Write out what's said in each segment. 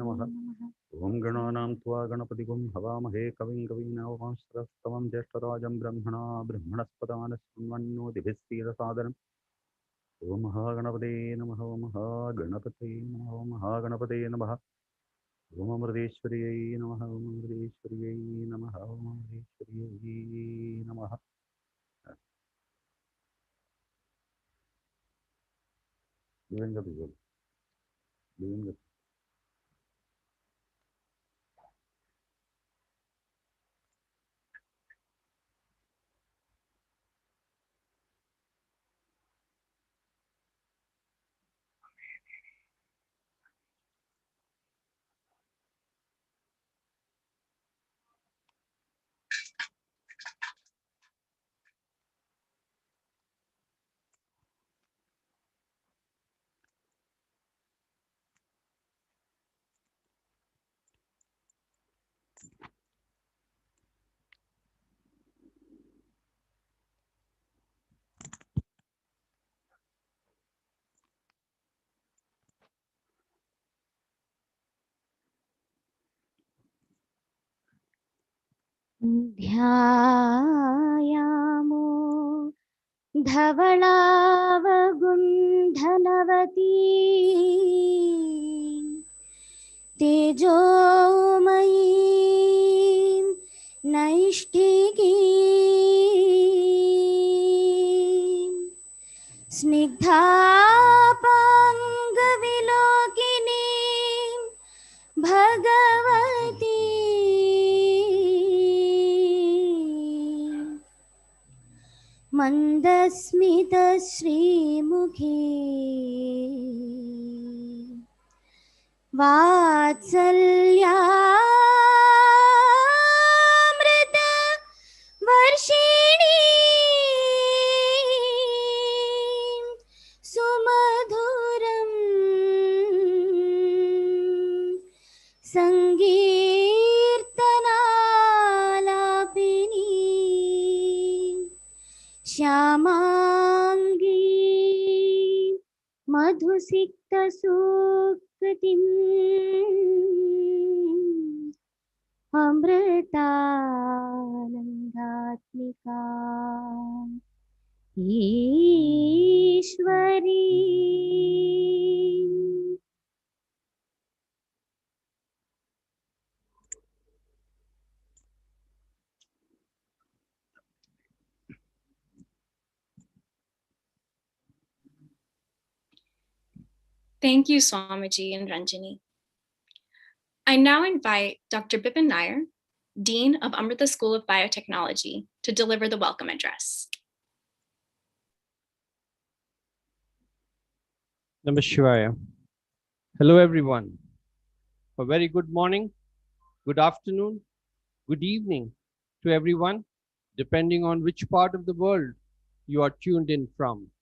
नमः। ओम गणानां त्वा गणपतिगुं हवामहे कविं कवीनावकांस्तवं ज्येष्ठराजं ब्रह्मणस्पदान शृण्वन्नोतिभिः सीदसादनम्। ओम महागणपते नमः। ओम महागणपते नमः। ओम महागणपते नमः। ओम अमृतेश्वर्यै नमः। ओम अमृतेश्वर्यै नमः। ओम अमृतेश्वर्यै नमः। दिवंगत दिवंगत ध्यायामो धवलावगुण्ठनवती तेजोमयीं नैष्ठिकीं स्निग्धापाङ्गविलोकिनीं भगवती मन्दस्मितश्रीमुखी वात्सल्यामृत वर्षिणी सुमधुरं संकीर्तनालापिनी श्यामांगी मधुसिक्तसूक्तिम् अमृतानन्दात्मिका ईश्वरी। Thank you, Swamiji and Ranjani. I now invite Dr. Bipin Nair, Dean of Amrita School of Biotechnology, to deliver the welcome address. Namaskar. Hello, everyone. A very good morning, good afternoon, good evening to everyone, depending on which part of the world you are tuned in from.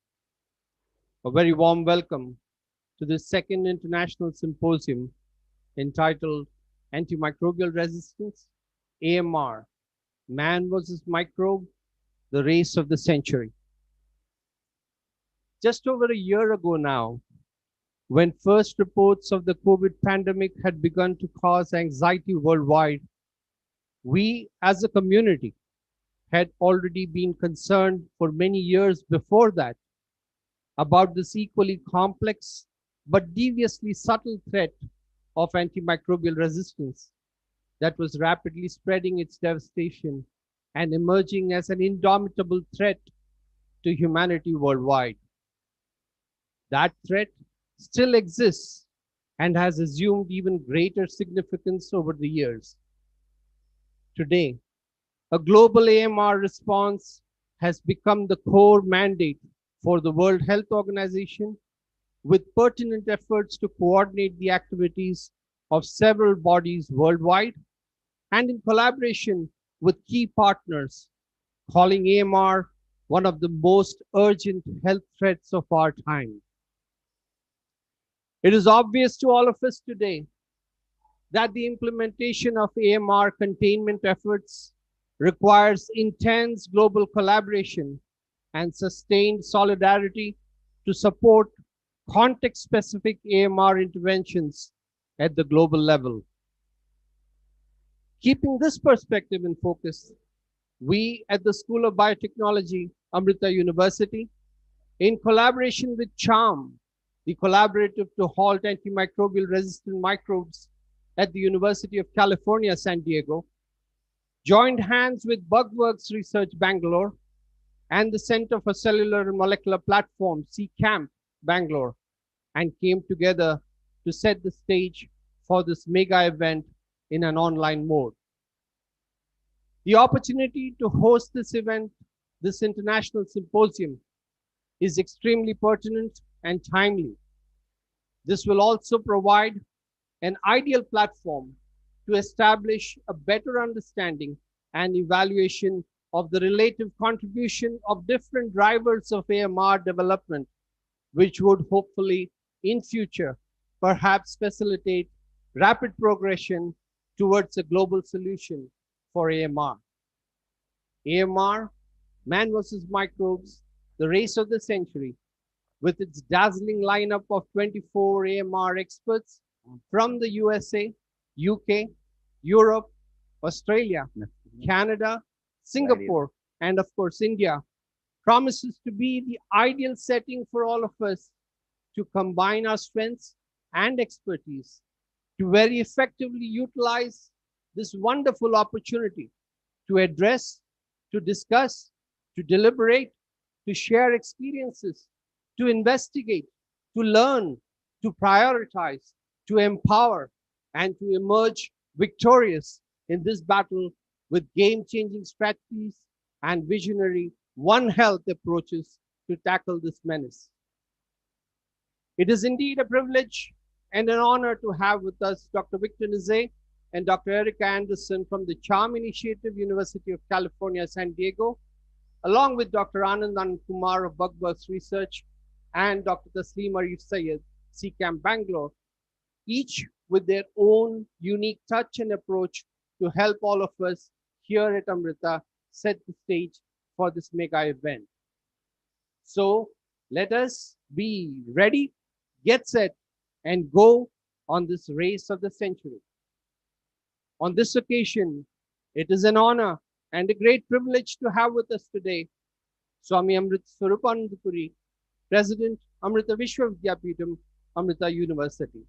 A very warm welcome to the second international symposium entitled Antimicrobial Resistance, AMR, Man versus Microbe, the Race of the Century. Just over a year ago now, when first reports of the COVID pandemic had begun to cause anxiety worldwide, we as a community had already been concerned for many years before that about this equally complex but deviously subtle threat of antimicrobial resistance that was rapidly spreading its devastation and emerging as an indomitable threat to humanity worldwide. That threat still exists and has assumed even greater significance over the years. Today, a global AMR response has become the core mandate for the World Health Organization, with pertinent efforts to coordinate the activities of several bodies worldwide and in collaboration with key partners, calling AMR one of the most urgent health threats of our time. It is obvious to all of us today that the implementation of AMR containment efforts requires intense global collaboration and sustained solidarity to support context-specific AMR interventions at the global level. Keeping this perspective in focus, we at the School of Biotechnology, Amrita University, in collaboration with CHARM, the collaborative to halt antimicrobial resistant microbes at the University of California, San Diego, joined hands with Bugworks Research Bangalore and the Center for Cellular and Molecular Platforms, CCAMP Bangalore, and came together to set the stage for this mega event in an online mode. The opportunity to host this event, this international symposium, is extremely pertinent and timely. This will also provide an ideal platform to establish a better understanding and evaluation of the relative contribution of different drivers of AMR development, which would hopefully in future perhaps facilitate rapid progression towards a global solution for AMR. AMR, Man vs. Microbes, the race of the century, with its dazzling lineup of 24 AMR experts from the USA, UK, Europe, Australia, Canada, Singapore, and of course India, promises to be the ideal setting for all of us to combine our strengths and expertise to very effectively utilize this wonderful opportunity to address, to discuss, to deliberate, to share experiences, to investigate, to learn, to prioritize, to empower, and to emerge victorious in this battle with game-changing strategies and visionary One Health approaches to tackle this menace. It is indeed a privilege and an honor to have with us Dr. Victor Nizet and Dr. Erica Anderson from the CHARM Initiative, University of California, San Diego, along with Dr. Anand Kumar of Bugworks Research and Dr. Taslim Arif Sayed, CCAMP Bangalore, each with their own unique touch and approach to help all of us here at Amrita set the stage for this mega event. So let us be ready, get set, and go on this race of the century. On this occasion, it is an honor and a great privilege to have with us today Swami Amrita Surupan Puri, President, Amrita Vishwavidyapeetham, Amrita University.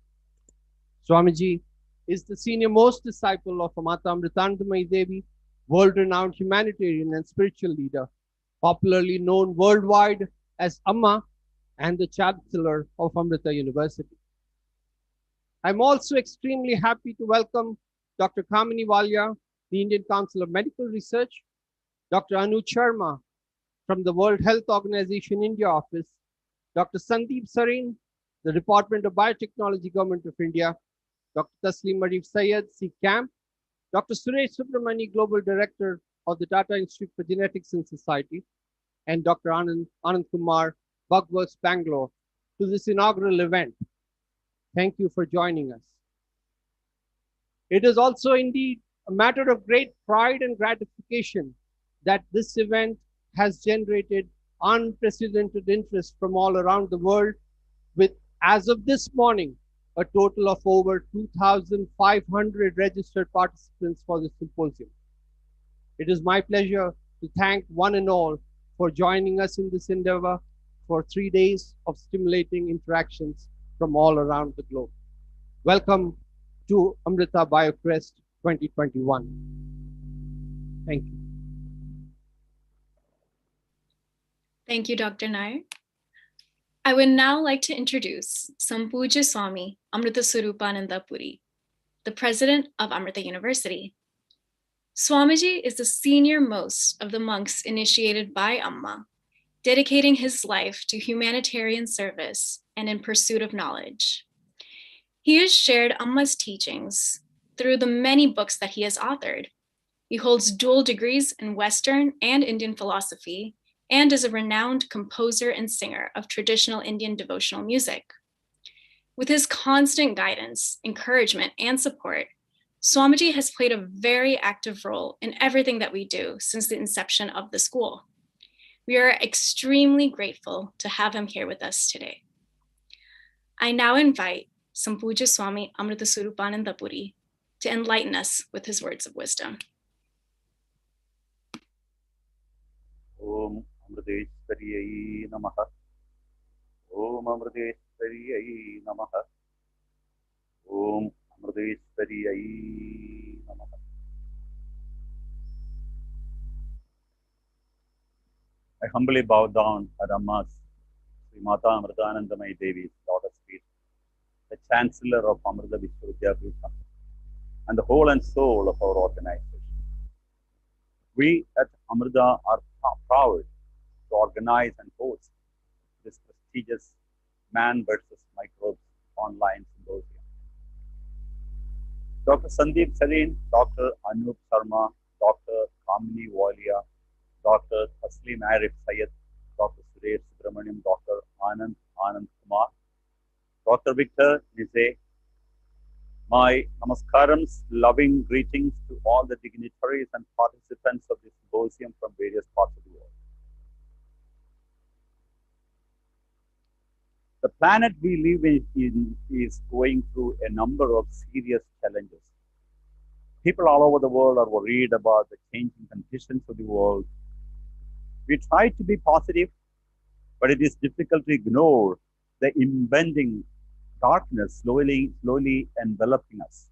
Swamiji is the senior most disciple of Mata Amritandamayi Devi, world-renowned humanitarian and spiritual leader, popularly known worldwide as Amma, and the Chancellor of Amrita University. I'm also extremely happy to welcome Dr. Kamini Walia, the Indian Council of Medical Research, Dr. Anur Sharma from the World Health Organization India office, Dr. Sandeep Sarin, the Department of Biotechnology, Government of India, Dr. Taslim Arif Sayed, CCAMP, Dr. Suresh Subramani, Global Director of the Tata Institute for Genetics and Society, and Dr. Anand Kumar, Bugworks Bangalore, to this inaugural event. Thank you for joining us. It is also indeed a matter of great pride and gratification that this event has generated unprecedented interest from all around the world, with, as of this morning, a total of over 2,500 registered participants for this symposium. It is my pleasure to thank one and all for joining us in this endeavor for 3 days of stimulating interactions from all around the globe. Welcome to Amrita BioCREST 2021. Thank you. Thank you, Dr. Nair. I would now like to introduce Sampuji Swami Amrita Surupan Puri, the president of Amrita University. Swamiji is the senior most of the monks initiated by Amma, dedicating his life to humanitarian service and in pursuit of knowledge. He has shared Amma's teachings through the many books that he has authored. He holds dual degrees in Western and Indian philosophy, and is a renowned composer and singer of traditional Indian devotional music. With his constant guidance, encouragement, and support, Swamiji has played a very active role in everything that we do since the inception of the school. We are extremely grateful to have him here with us today. I now invite Sampuji Swami Amrita Surupan Puri, to enlighten us with his words of wisdom. Om Amriteshwariyai Namaha. Om Amriteshwariyai Namaha. Om Amriteshwariyai Namaha. I humbly bow down at Amma's Sri Mata Amritanandamayi Devi's lotus feet, the Chancellor of Amrita Vishwavidyapitham, and the whole and soul of our organization. We at Amrita are proud to organize and host this prestigious Man versus Microbes online symposium. Dr. Sandeep Sarin, Dr. Anur Sharma, Dr. Kamini Walia, Dr. Taslim Arif Syed, Dr. Suresh Subramaniam, Dr. Anand Kumar, Dr. Victor Nizay, my namaskarams, loving greetings to all the dignitaries and participants of this symposium from various parts of the world. The planet we live in is going through a number of serious challenges. People all over the world are worried about the changing conditions of the world. We try to be positive, but it is difficult to ignore the impending darkness slowly enveloping us.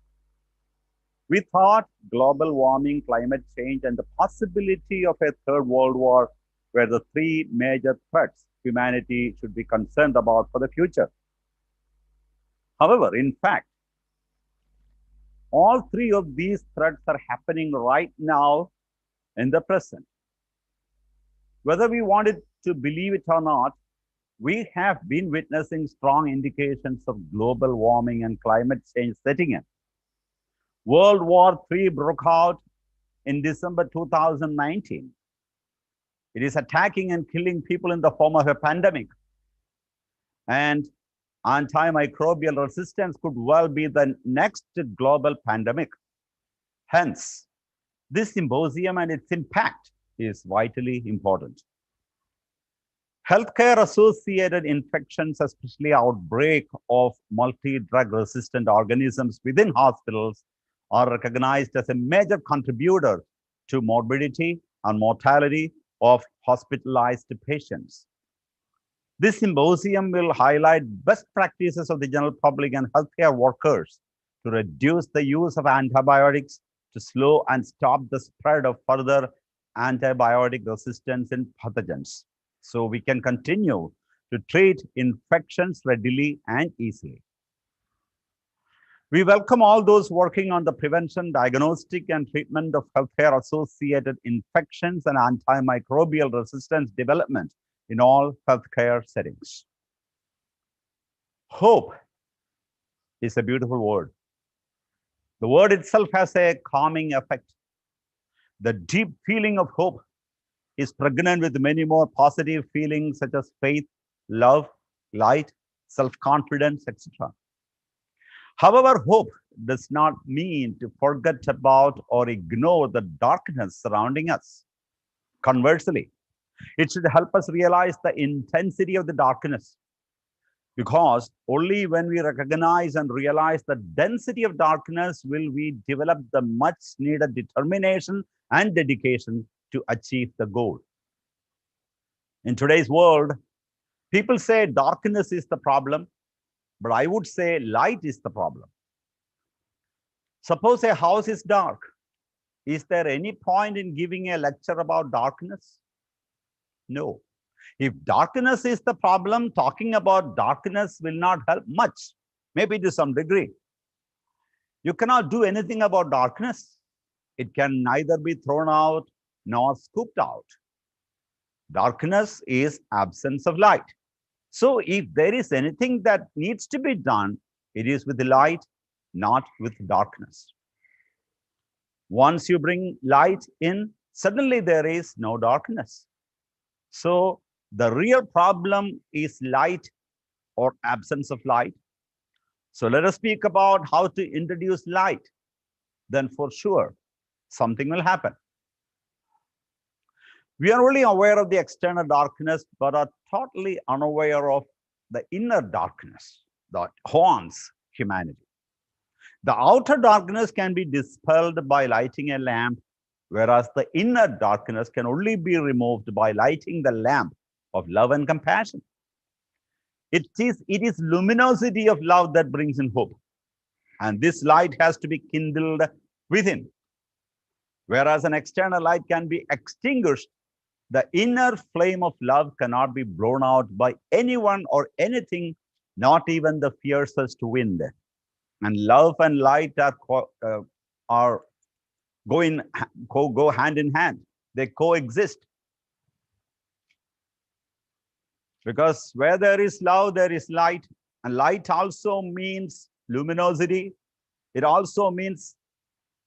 We thought global warming, climate change, and the possibility of a third world war were the three major threats humanity should be concerned about for the future. However, in fact, all three of these threats are happening right now in the present. Whether we wanted to believe it or not, we have been witnessing strong indications of global warming and climate change setting in. World War III broke out in December 2019. It is attacking and killing people in the form of a pandemic. And antimicrobial resistance could well be the next global pandemic. Hence, this symposium and its impact is vitally important. Healthcare-associated infections, especially outbreak of multi-drug resistant organisms within hospitals, are recognized as a major contributor to morbidity and mortality of hospitalized patients. This symposium will highlight best practices of the general public and healthcare workers to reduce the use of antibiotics, to slow and stop the spread of further antibiotic resistance in pathogens, so we can continue to treat infections readily and easily. We welcome all those working on the prevention, diagnostic, and treatment of healthcare-associated infections and antimicrobial resistance development in all healthcare settings. Hope is a beautiful word. The word itself has a calming effect. The deep feeling of hope is pregnant with many more positive feelings such as faith, love, light, self-confidence, etc. However, hope does not mean to forget about or ignore the darkness surrounding us. Conversely, it should help us realize the intensity of the darkness, because only when we recognize and realize the density of darkness will we develop the much needed determination and dedication to achieve the goal. In today's world, people say darkness is the problem, but I would say light is the problem. Suppose a house is dark. Is there any point in giving a lecture about darkness? No. If darkness is the problem, talking about darkness will not help much, maybe to some degree. You cannot do anything about darkness. It can neither be thrown out nor scooped out. Darkness is absence of light. So if there is anything that needs to be done, it is with the light, not with darkness. Once you bring light in, suddenly there is no darkness. So the real problem is light or absence of light. So let us speak about how to introduce light. Then for sure, something will happen. We are only aware of the external darkness, but are totally unaware of the inner darkness that haunts humanity. The outer darkness can be dispelled by lighting a lamp, whereas the inner darkness can only be removed by lighting the lamp of love and compassion. It is luminosity of love that brings in hope. And this light has to be kindled within. Whereas an external light can be extinguished, the inner flame of love cannot be blown out by anyone or anything, not even the fiercest wind. And love and light are go hand in hand. They coexist. Because where there is love, there is light. And light also means luminosity. It also means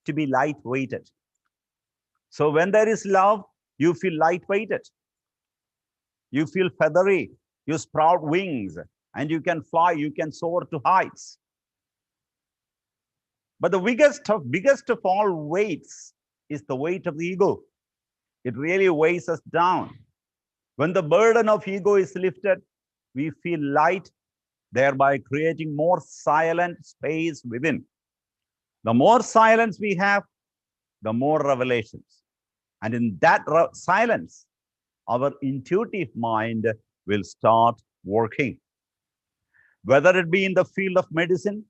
to be light-weighted. So when there is love, you feel light-weighted. You feel feathery. You sprout wings. And you can fly. You can soar to heights. But the biggest of all weights is the weight of the ego. It really weighs us down. When the burden of ego is lifted, we feel light, thereby creating more silent space within. The more silence we have, the more revelations. And in that silence, our intuitive mind will start working. Whether it be in the field of medicine,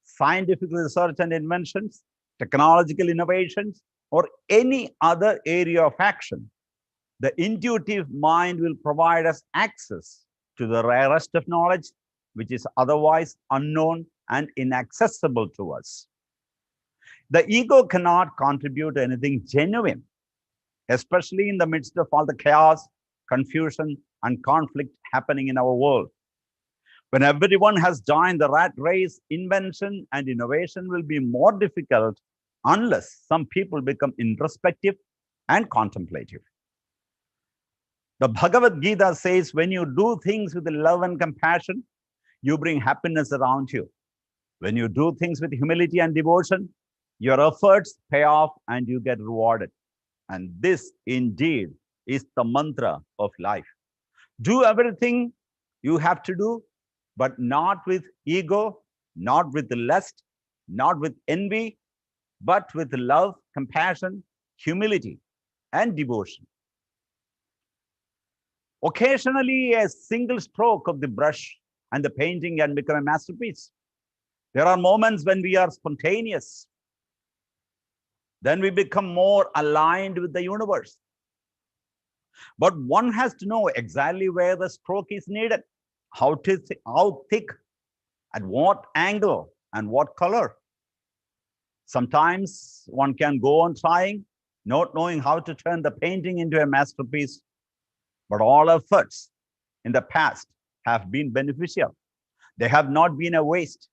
scientific research and inventions, technological innovations, or any other area of action, the intuitive mind will provide us access to the rarest of knowledge, which is otherwise unknown and inaccessible to us. The ego cannot contribute anything genuine, especially in the midst of all the chaos, confusion, and conflict happening in our world. When everyone has joined the rat race, invention and innovation will be more difficult unless some people become introspective and contemplative. The Bhagavad Gita says, when you do things with love and compassion, you bring happiness around you. When you do things with humility and devotion, your efforts pay off and you get rewarded. And this indeed is the mantra of life. Do everything you have to do, but not with ego, not with lust, not with envy, but with love, compassion, humility, and devotion. Occasionally, a single stroke of the brush and the painting can become a masterpiece. There are moments when we are spontaneous. Then we become more aligned with the universe. But one has to know exactly where the stroke is needed, how thick, at what angle, and what color. Sometimes one can go on trying, not knowing how to turn the painting into a masterpiece. But all efforts in the past have been beneficial. They have not been a waste,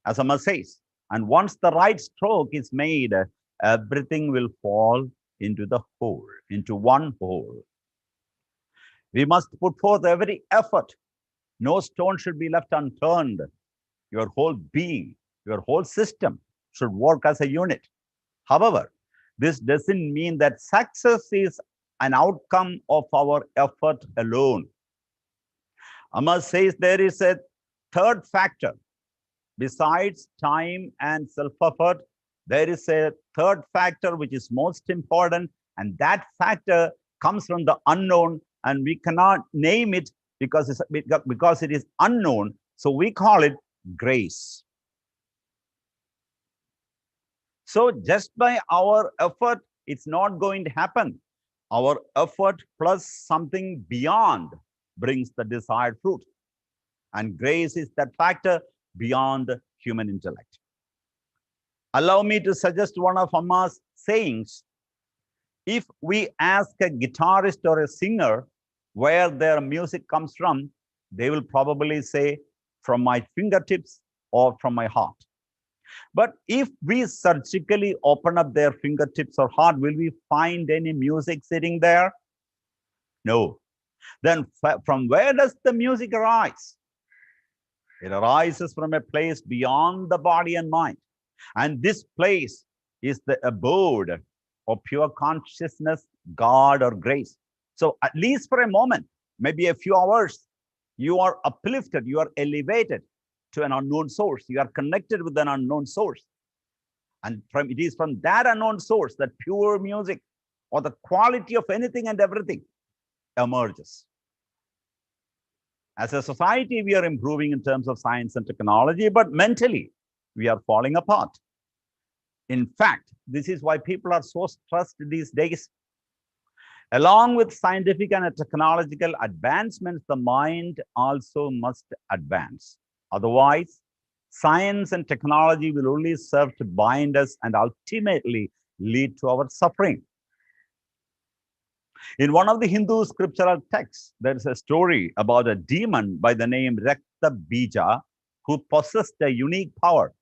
as Amar says. And once the right stroke is made, everything will fall into the whole, into one whole. We must put forth every effort. No stone should be left unturned. Your whole being, your whole system should work as a unit. However, this doesn't mean that success is an outcome of our effort alone. Amar says there is a third factor. Besides time and self-effort, there is a third factor which is most important, and that factor comes from the unknown, and we cannot name it because it is unknown. So we call it grace. So just by our effort, it's not going to happen. Our effort plus something beyond brings the desired fruit. And grace is that factor beyond human intellect. Allow me to suggest one of Ammar's sayings. If we ask a guitarist or a singer where their music comes from, they will probably say, from my fingertips or from my heart. But if we surgically open up their fingertips or heart, will we find any music sitting there? No. Then from where does the music arise? It arises from a place beyond the body and mind. And this place is the abode of pure consciousness, God, or grace. So at least for a moment, maybe a few hours, you are uplifted, you are elevated. to an unknown source. You are connected with an unknown source. And it is from that unknown source that pure music or the quality of anything and everything emerges. As a society, we are improving in terms of science and technology, but mentally, we are falling apart. In fact, this is why people are so stressed these days. Along with scientific and technological advancements, the mind also must advance. Otherwise, science and technology will only serve to bind us and ultimately lead to our suffering. In one of the Hindu scriptural texts, there is a story about a demon by the name Rakta Bija who possessed a unique power.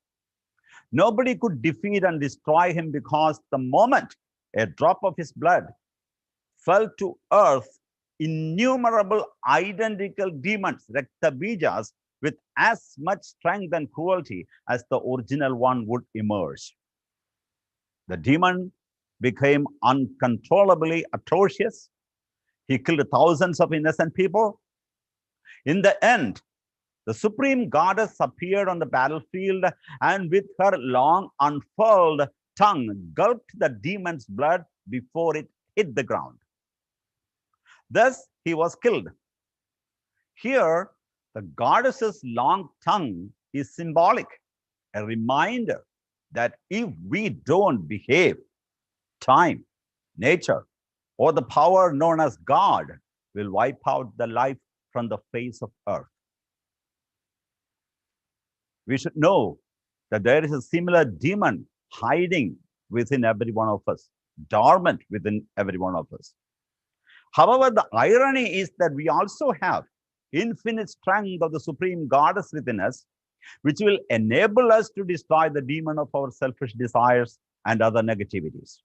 Nobody could defeat and destroy him because the moment a drop of his blood fell to earth, innumerable identical demons, Rakta Bijas, with as much strength and cruelty as the original one would emerge. The demon became uncontrollably atrocious. He killed thousands of innocent people. In the end, the supreme goddess appeared on the battlefield and with her long unfurled tongue gulped the demon's blood before it hit the ground. Thus, he was killed. Here, the goddess's long tongue is symbolic, a reminder that if we don't behave, time, nature, or the power known as God will wipe out the life from the face of earth. We should know that there is a similar demon hiding within every one of us, dormant within every one of us. However, the irony is that we also have infinite strength of the supreme goddess within us, which will enable us to destroy the demon of our selfish desires and other negativities.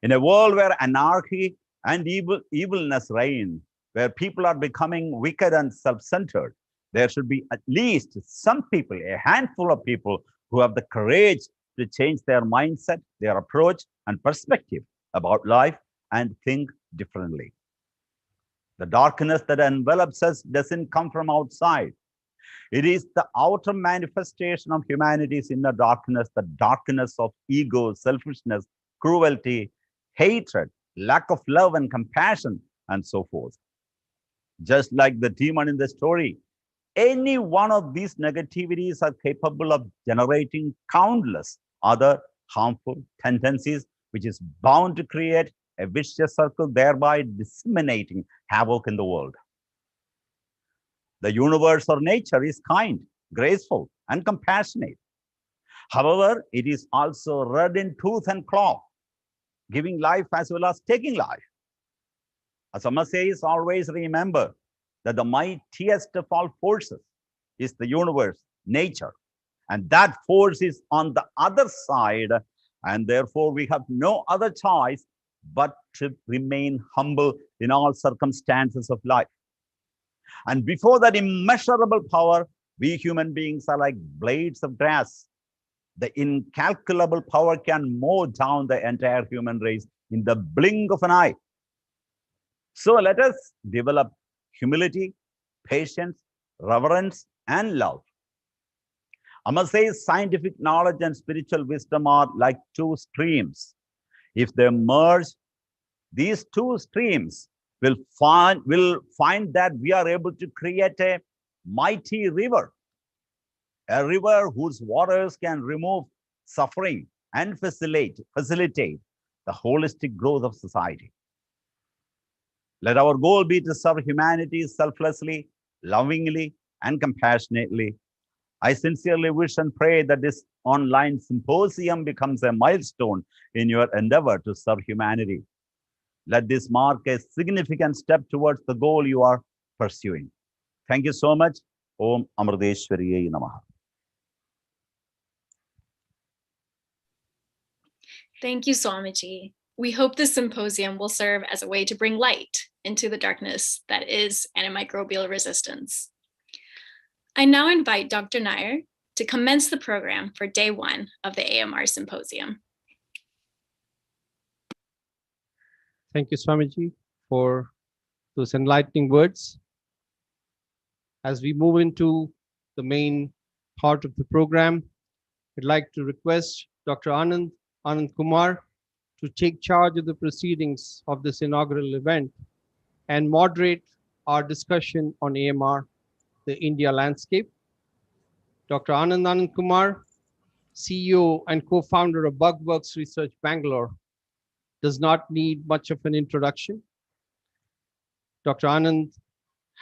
In a world where anarchy and evilness reign, where people are becoming wicked and self-centered, there should be at least some people, a handful of people who have the courage to change their mindset, their approach and perspective about life and think differently. The darkness that envelops us doesn't come from outside. It is the outer manifestation of humanity's inner darkness, the darkness of ego, selfishness, cruelty, hatred, lack of love and compassion, and so forth. Just like the demon in the story, any one of these negativities are capable of generating countless other harmful tendencies, which is bound to create a vicious circle, thereby disseminating havoc in the world. The universe or nature is kind, graceful, and compassionate. However, it is also red in tooth and claw, giving life as well as taking life. As Amma says, always remember that the mightiest of all forces is the universe, nature, and that force is on the other side, and therefore we have no other choice but to remain humble in all circumstances of life. And before that immeasurable power, we human beings are like blades of grass. The incalculable power can mow down the entire human race in the blink of an eye. So let us develop humility, patience, reverence, and love. Amma says scientific knowledge and spiritual wisdom are like two streams. If they merge, these two streams will find that we are able to create a mighty river, a river whose waters can remove suffering and facilitate the holistic growth of society. Let our goal be to serve humanity selflessly, lovingly, and compassionately. I sincerely wish and pray that this online symposium becomes a milestone in your endeavor to serve humanity. Let this mark a significant step towards the goal you are pursuing. Thank you so much. Om Amradeshwariye Namaha. Thank you, Swamiji. We hope this symposium will serve as a way to bring light into the darkness that is antimicrobial resistance. I now invite Dr. Nair to commence the program for day one of the AMR Symposium. Thank you, Swamiji, for those enlightening words. As we move into the main part of the program, I'd like to request Dr. Anand Kumar to take charge of the proceedings of this inaugural event and moderate our discussion on AMR, the India landscape. Dr. Anand Kumar, CEO and co-founder of Bugworks Research Bangalore, does not need much of an introduction. Dr. Anand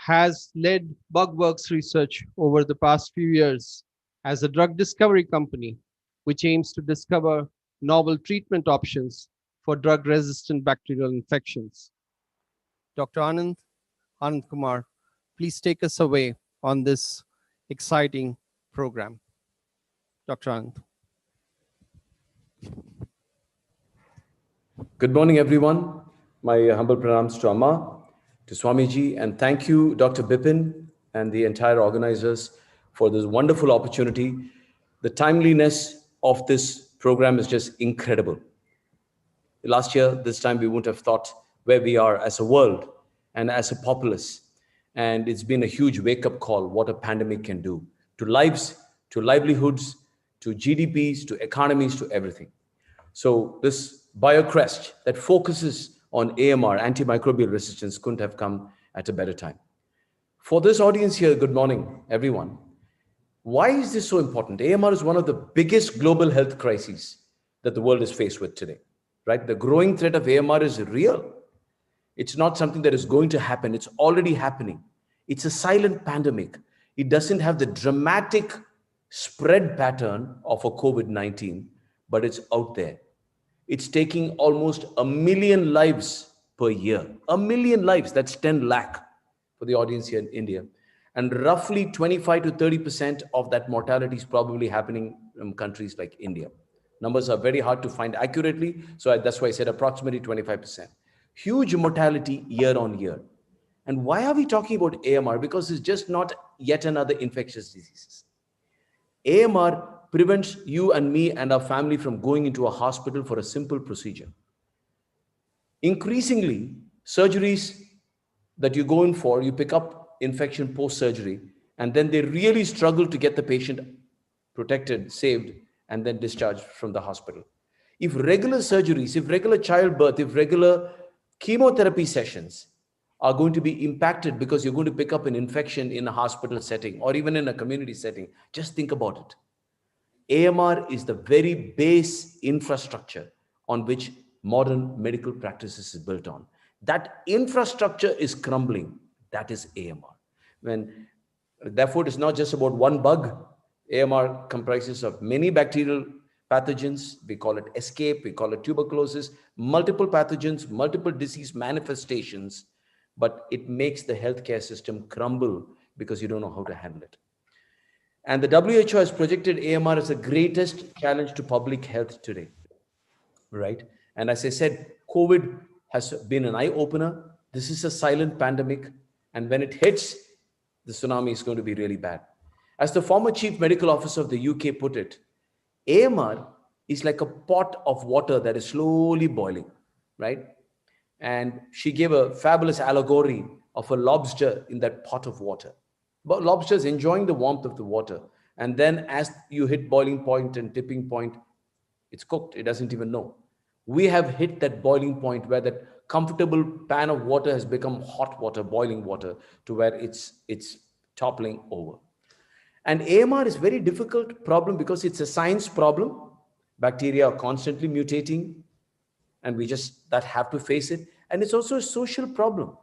has led Bugworks Research over the past few years as a drug discovery company, which aims to discover novel treatment options for drug-resistant bacterial infections. Dr. Anand Kumar, please take us away on this exciting program. Dr. Anand. Good morning, everyone. My humble pranams to Amma, to Swamiji, and thank you, Dr. Bipin, and the entire organizers for this wonderful opportunity. The timeliness of this program is just incredible. Last year, this time, we wouldn't have thought where we are as a world and as a populace. And it's been a huge wake-up call what a pandemic can do to lives, to livelihoods, to GDPs, to economies, to everything. So this BIOCREST that focuses on AMR, antimicrobial resistance, couldn't have come at a better time. For this audience here, good morning, everyone. Why is this so important? AMR is one of the biggest global health crises that the world is faced with today, right? The growing threat of AMR is real. It's not something that is going to happen. It's already happening. It's a silent pandemic. It doesn't have the dramatic spread pattern of a COVID-19, but it's out there. It's taking almost 1 million lives per year. 1 million lives, that's 10 lakh for the audience here in India. And roughly 25 to 30% of that mortality is probably happening in countries like India. Numbers are very hard to find accurately, so that's why I said approximately 25%. Huge mortality year on year. And why are we talking about AMR? Because it's just not yet another infectious disease. AMR prevents you and me and our family from going into a hospital for a simple procedure. Increasingly, surgeries that you go in for, you pick up infection post-surgery, and then they really struggle to get the patient protected, saved, and then discharged from the hospital. If regular surgeries, if regular childbirth, if regular chemotherapy sessions are going to be impacted because you're going to pick up an infection in a hospital setting or even in a community setting, just think about it. AMR is the very base infrastructure on which modern medical practices is built on. That infrastructure is crumbling. That is AMR. Therefore, it's not just about one bug. AMR comprises of many bacterial pathogens. We call it escape. We call it tuberculosis. Multiple pathogens, multiple disease manifestations. But it makes the healthcare system crumble because you don't know how to handle it. And the WHO has projected AMR as the greatest challenge to public health today, right? And as I said, COVID has been an eye-opener. This is a silent pandemic. And when it hits, the tsunami is going to be really bad. As the former chief medical officer of the UK put it, AMR is like a pot of water that is slowly boiling, right? And she gave a fabulous allegory of a lobster in that pot of water. But lobsters enjoying the warmth of the water. And then as you hit boiling point and tipping point, it's cooked. It doesn't even know. We have hit that boiling point where that comfortable pan of water has become hot water, boiling water, to where it's toppling over. And AMR is a very difficult problem because it's a science problem. Bacteria are constantly mutating, and we just have to face it. And it's also a social problem.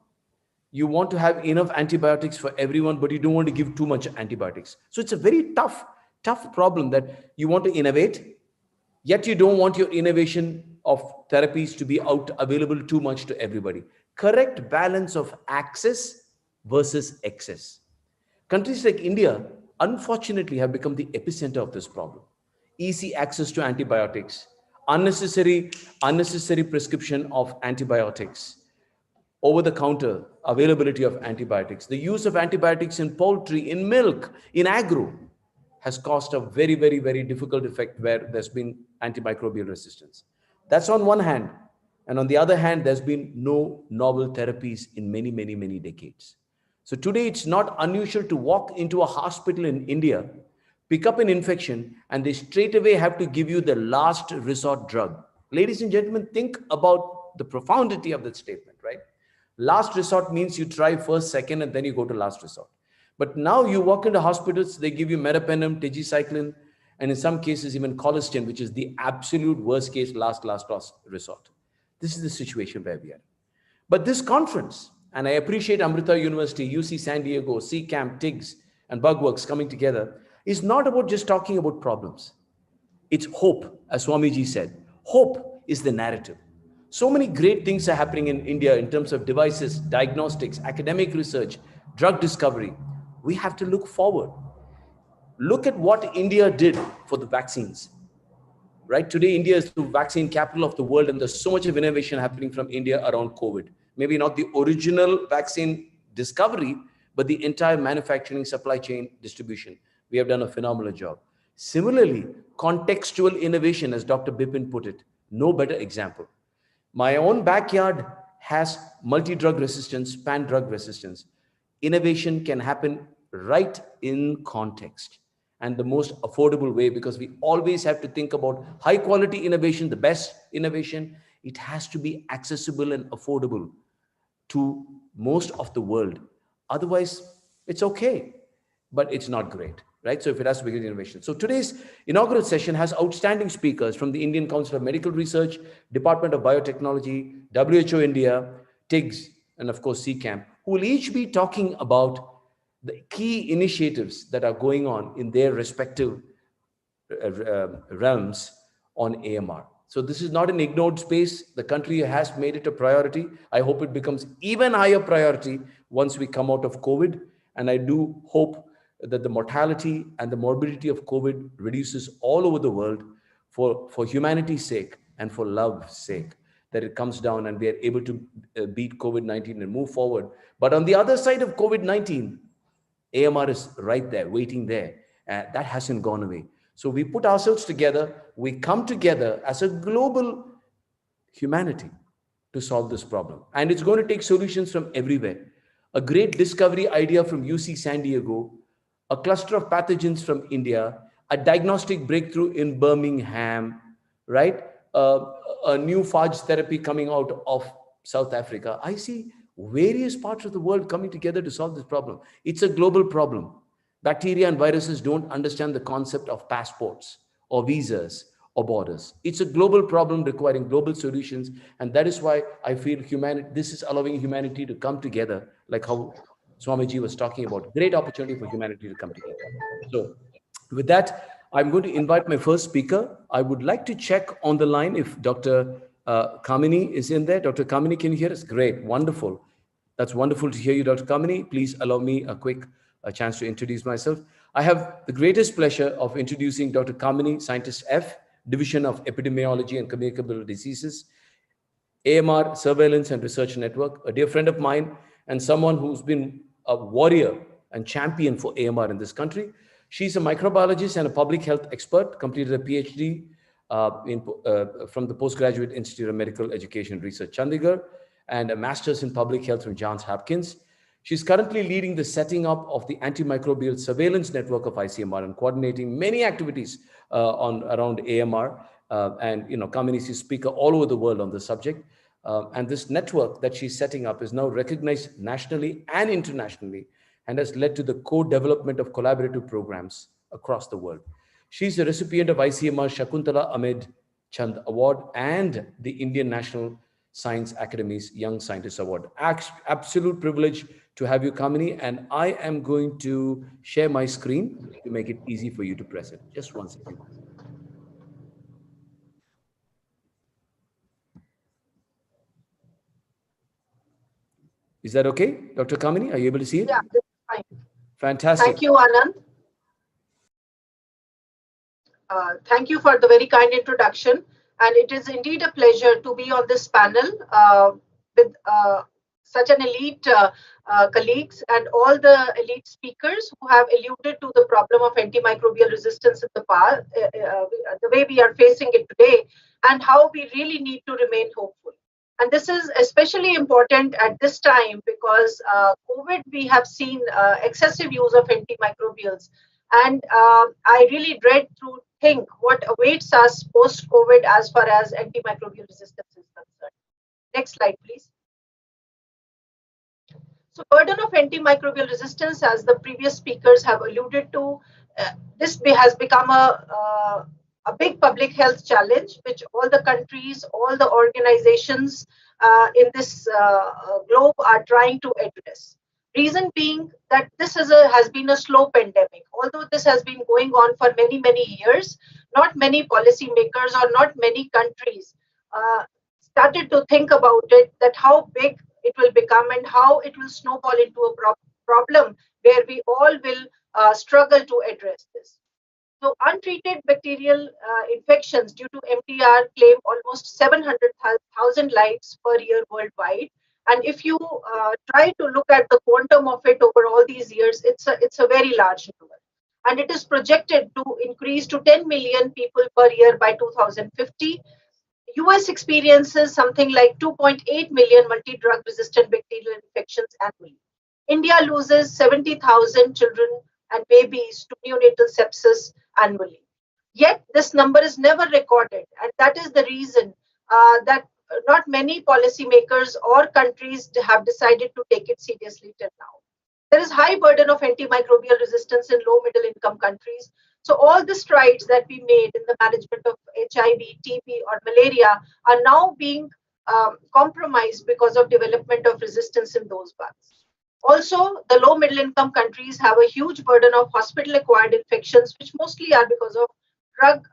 You want to have enough antibiotics for everyone, but you don't want to give too much antibiotics. So it's a very tough problem that you want to innovate, yet you don't want your innovation of therapies to be available too much to everybody. Correct balance of access versus excess. Countries like India, unfortunately, have become the epicenter of this problem. Easy access to antibiotics, unnecessary prescription of antibiotics, over-the-counter availability of antibiotics, the use of antibiotics in poultry, in milk, in agro, has caused a very, very, very difficult effect where there's been antimicrobial resistance. That's on one hand. And on the other hand, there's been no novel therapies in many, many, many decades. So today it's not unusual to walk into a hospital in India, pick up an infection, and they straight away have to give you the last resort drug. Ladies and gentlemen, think about the profundity of that statement, right? Last resort means you try first, second, and then you go to last resort. But now you walk into hospitals, they give you meropenem, tigecycline, and in some cases even colistin, which is the absolute worst case, last resort. This is the situation where we are. But this conference, and I appreciate Amrita University, UC San Diego, CCAMP, TIGS, and Bugworks coming together, is not about just talking about problems. It's hope, as Swamiji said. Hope is the narrative. So many great things are happening in India in terms of devices, diagnostics, academic research, drug discovery. We have to look forward. Look at what India did for the vaccines. Right today, India is the vaccine capital of the world, and there's so much of innovation happening from India around COVID. Maybe not the original vaccine discovery, but the entire manufacturing, supply chain, distribution. We have done a phenomenal job. Similarly, contextual innovation, as Dr. Bipin put it, no better example. My own backyard has multi-drug resistance, pan-drug resistance. Innovation can happen right in context and the most affordable way, because we always have to think about high quality innovation, the best innovation. It has to be accessible and affordable to most of the world. Otherwise, it's okay, but it's not great, right? So if it has to be good innovation. So today's inaugural session has outstanding speakers from the Indian Council of Medical Research, Department of Biotechnology, WHO India, TIGS, and of course CCAMP, who will each be talking about the key initiatives that are going on in their respective realms on AMR. So this is not an ignored space. The country has made it a priority. I hope it becomes even higher priority once we come out of COVID. And I do hope that the mortality and the morbidity of COVID reduces all over the world for humanity's sake and for love's sake, that it comes down and we are able to beat COVID-19 and move forward. But on the other side of COVID-19, AMR is right there, waiting there. That hasn't gone away. So we put ourselves together, we come together as a global humanity to solve this problem. And it's going to take solutions from everywhere. A great discovery idea from UC San Diego, a cluster of pathogens from India, a diagnostic breakthrough in Birmingham, right? A new phage therapy coming out of South Africa. I see various parts of the world coming together to solve this problem. It's a global problem. Bacteria and viruses don't understand the concept of passports or visas or borders. It's a global problem requiring global solutions. And that is why I feel this is allowing humanity to come together, like how Swamiji was talking about. Great opportunity for humanity to come together. So with that, I'm going to invite my first speaker. I would like to check on the line if Dr. Kamini is in there. Dr. Kamini, can you hear us? Great, wonderful. That's wonderful to hear you, Dr. Kamini. Please allow me a quick chance to introduce myself. I have the greatest pleasure of introducing Dr. Kamini, Scientist F, Division of Epidemiology and Communicable Diseases, AMR Surveillance and Research Network, a dear friend of mine and someone who's been a warrior and champion for AMR in this country. She's a microbiologist and a public health expert, completed a PhD from the Postgraduate Institute of Medical Education Research, Chandigarh, and a master's in public health from Johns Hopkins. She's currently leading the setting up of the antimicrobial surveillance network of ICMR and coordinating many activities around AMR. And Kamini is a speaker all over the world on the subject. And this network that she's setting up is now recognized nationally and internationally, and has led to the co-development of collaborative programs across the world. She's a recipient of ICMR Shakuntala Ahmed Chand Award and the Indian National Science Academy's Young Scientist Award. Absolute privilege to have you, Kamini, and I am going to share my screen to make it easy for you to press it. Just one second. Is that okay, Dr. Kamini? Are you able to see it? Yeah, that's fine. Fantastic. Thank you, Anand. Thank you for the very kind introduction. And it is indeed a pleasure to be on this panel with such an elite colleagues and all the elite speakers who have alluded to the problem of antimicrobial resistance in the past, the way we are facing it today, and how we really need to remain hopeful. And this is especially important at this time because COVID, we have seen excessive use of antimicrobials. And I really dread to think what awaits us post-COVID as far as antimicrobial resistance is concerned. Next slide, please. So burden of antimicrobial resistance, as the previous speakers have alluded to, has become a big public health challenge, which all the countries, all the organizations in this globe are trying to address. Reason being that this has been a slow pandemic. Although this has been going on for many, many years, not many policymakers or not many countries started to think about it, that how big it will become and how it will snowball into a problem where we all will struggle to address this. So untreated bacterial infections due to MTR claim almost 700,000 lives per year worldwide. And if you try to look at the quantum of it over all these years, it's a very large number. And it is projected to increase to 10 million people per year by 2050. US experiences something like 2.8 million multi-drug resistant bacterial infections annually. India loses 70,000 children and babies to neonatal sepsis annually. Yet this number is never recorded, and that is the reason that not many policymakers or countries have decided to take it seriously till now. There is high burden of antimicrobial resistance in low middle income countries. So all the strides that we made in the management of HIV, TB, or malaria are now being compromised because of development of resistance in those bugs. Also, the low middle income countries have a huge burden of hospital acquired infections, which mostly are because of drug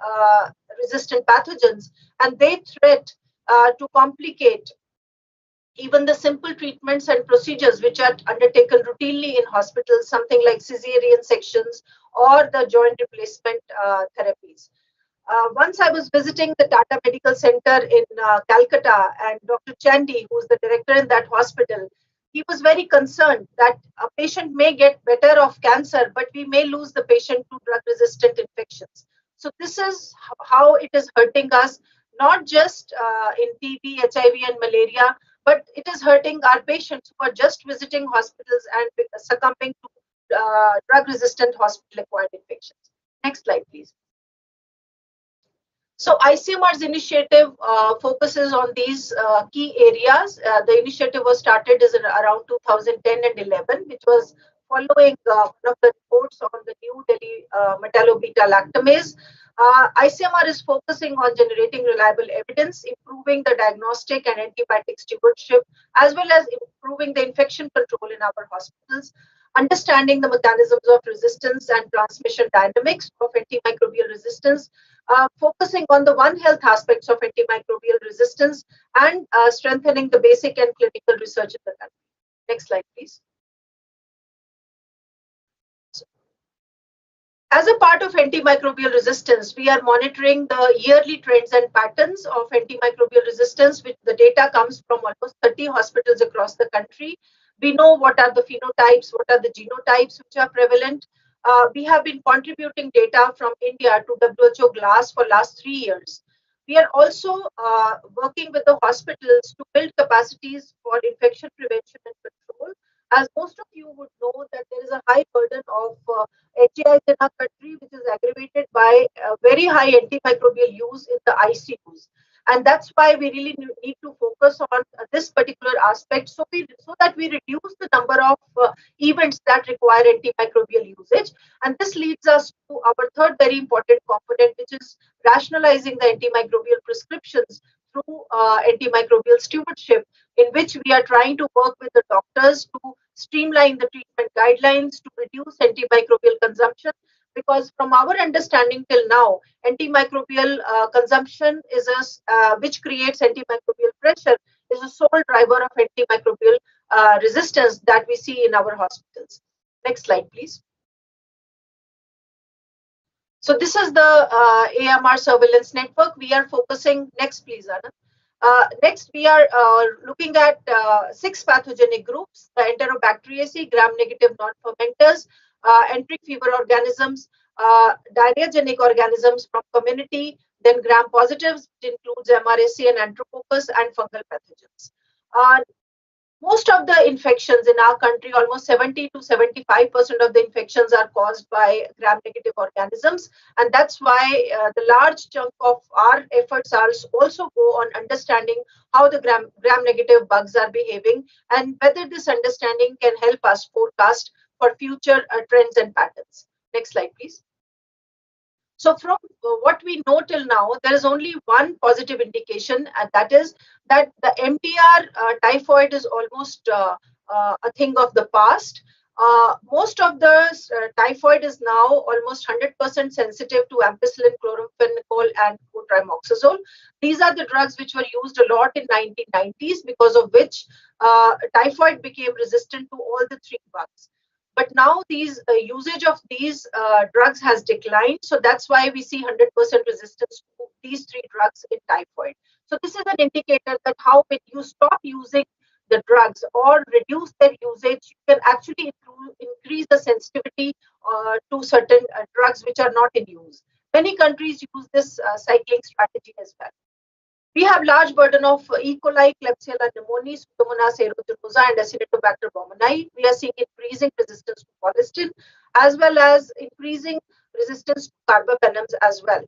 resistant pathogens, and they threat to complicate even the simple treatments and procedures which are undertaken routinely in hospitals, something like cesarean sections or the joint replacement therapies. Once I was visiting the Tata Medical Center in Calcutta, and Dr. Chandy, who is the director in that hospital, he was very concerned that a patient may get better of cancer, but we may lose the patient to drug-resistant infections. So this is how it is hurting us, not just in TB, HIV, and malaria, but it is hurting our patients who are just visiting hospitals and succumbing to drug-resistant hospital-acquired infections. Next slide, please. So ICMR's initiative focuses on these key areas. The initiative was started around 2010 and 11, which was following one of the reports on the New Delhi metallo-beta-lactamase. ICMR is focusing on generating reliable evidence, improving the diagnostic and antibiotic stewardship, as well as improving the infection control in our hospitals, understanding the mechanisms of resistance and transmission dynamics of antimicrobial resistance, focusing on the One Health aspects of antimicrobial resistance, and strengthening the basic and clinical research in the country. Next slide, please. As a part of antimicrobial resistance, we are monitoring the yearly trends and patterns of antimicrobial resistance, which the data comes from almost 30 hospitals across the country. We know what are the phenotypes, what are the genotypes which are prevalent. We have been contributing data from India to WHO GLAS for last 3 years. We are also working with the hospitals to build capacities for infection prevention and control. As most of you would know that there is a high burden of HAIs in our country, which is aggravated by very high antimicrobial use in the ICUs. And that's why we really need to focus on this particular aspect so that we reduce the number of events that require antimicrobial usage. And this leads us to our third very important component, which is rationalizing the antimicrobial prescriptions through antimicrobial stewardship, in which we are trying to work with the doctors to streamline the treatment guidelines to reduce antimicrobial consumption. Because from our understanding till now, antimicrobial consumption is which creates antimicrobial pressure, is a sole driver of antimicrobial resistance that we see in our hospitals. Next slide, please. So this is the AMR surveillance network. We are focusing, next please, Anand. Next, we are looking at 6 pathogenic groups: the Enterobacteriaceae, gram-negative non-fermenters, entering fever organisms, diarrheagenic organisms from community, Then gram-positives, which includes MRSA and Enterococcus and fungal pathogens. Most of the infections in our country, almost 70 to 75% of the infections are caused by gram-negative organisms. And that's why the large chunk of our efforts are also go on understanding how the gram-negative bugs are behaving and whether this understanding can help us forecast for future trends and patterns. Next slide, please. So from what we know till now, there is only one positive indication, and that is that the MDR typhoid is almost a thing of the past. Most of the typhoid is now almost 100% sensitive to ampicillin, chloramphenicol, and cotrimoxazole. These are the drugs which were used a lot in 1990s, because of which typhoid became resistant to all the three bugs. But now these usage of these drugs has declined. So that's why we see 100% resistance to these three drugs in typhoid. So this is an indicator that how when you stop using the drugs or reduce their usage, you can actually increase the sensitivity to certain drugs which are not in use. Many countries use this cycling strategy as well. We have large burden of E. coli, Klebsiella pneumoniae, Pseudomonas aeruginosa, and Acinetobacter baumannii. We are seeing increasing resistance to colistin, as well as increasing resistance to carbapenems as well.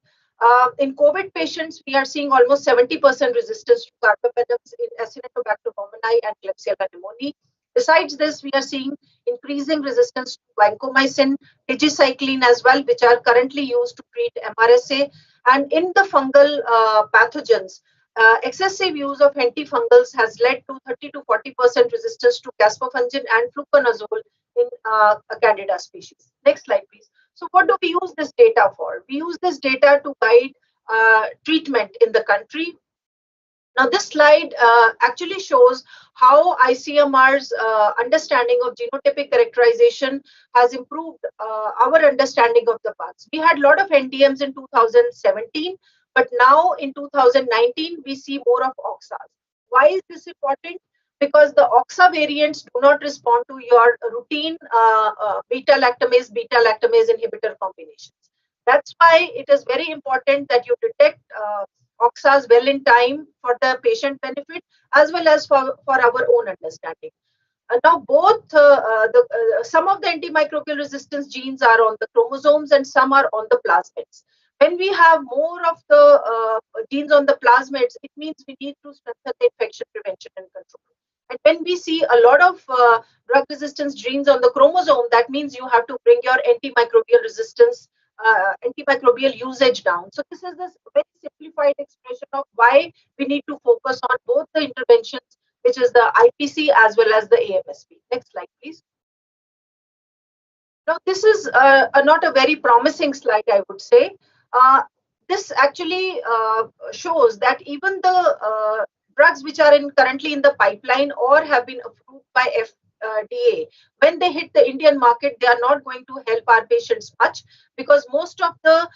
In COVID patients, we are seeing almost 70% resistance to carbapenems in Acinetobacter baumannii and Klebsiella pneumoniae. Besides this, we are seeing increasing resistance to vancomycin, tigecycline as well, which are currently used to treat MRSA. And in the fungal pathogens, excessive use of antifungals has led to 30 to 40% resistance to caspofungin and fluconazole in Candida species. Next slide, please. So what do we use this data for? We use this data to guide treatment in the country. Now, this slide actually shows how ICMR's understanding of genotypic characterization has improved our understanding of the bugs. We had a lot of NDMs in 2017, but now in 2019, we see more of OXAs. Why is this important? Because the OXA variants do not respond to your routine beta-lactamase inhibitor combinations. That's why it is very important that you detect OXAs well in time for the patient benefit as well as for our own understanding. Now, both some of the antimicrobial resistance genes are on the chromosomes and some are on the plasmids. When we have more of the genes on the plasmids, it means we need to strengthen the infection prevention and control. And when we see a lot of drug resistance genes on the chromosome, that means you have to bring your antimicrobial resistance, antimicrobial usage down. So this is this very simplified expression of why we need to focus on both the interventions, which is the IPC as well as the AMSP. Next slide, please. Now, this is not a very promising slide, I would say. This actually shows that even the drugs which are currently in the pipeline or have been approved by FDA, when they hit the Indian market, they are not going to help our patients much, because most of the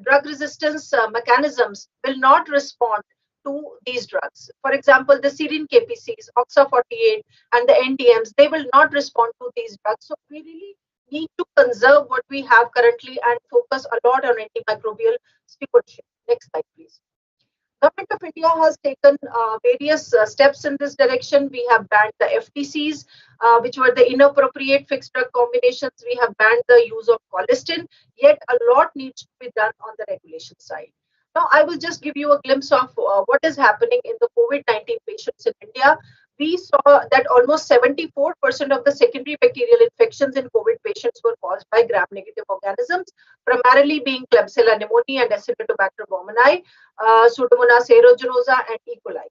drug resistance mechanisms will not respond to these drugs. For example, the serine KPCs, OXA48, and the NDMs, they will not respond to these drugs. So we really need to conserve what we have currently and focus a lot on antimicrobial stewardship. Next slide, please. Government of India has taken various steps in this direction. We have banned the FTCs, which were the inappropriate fixed drug combinations. We have banned the use of colistin, yet a lot needs to be done on the regulation side. Now, I will just give you a glimpse of what is happening in the COVID-19 patients in India. We saw that almost 74% of the secondary bacterial infections in COVID patients were caused by gram-negative organisms, primarily being Klebsiella pneumoniae and Acinetobacter baumannii, Pseudomonas aeruginosa, and E. coli.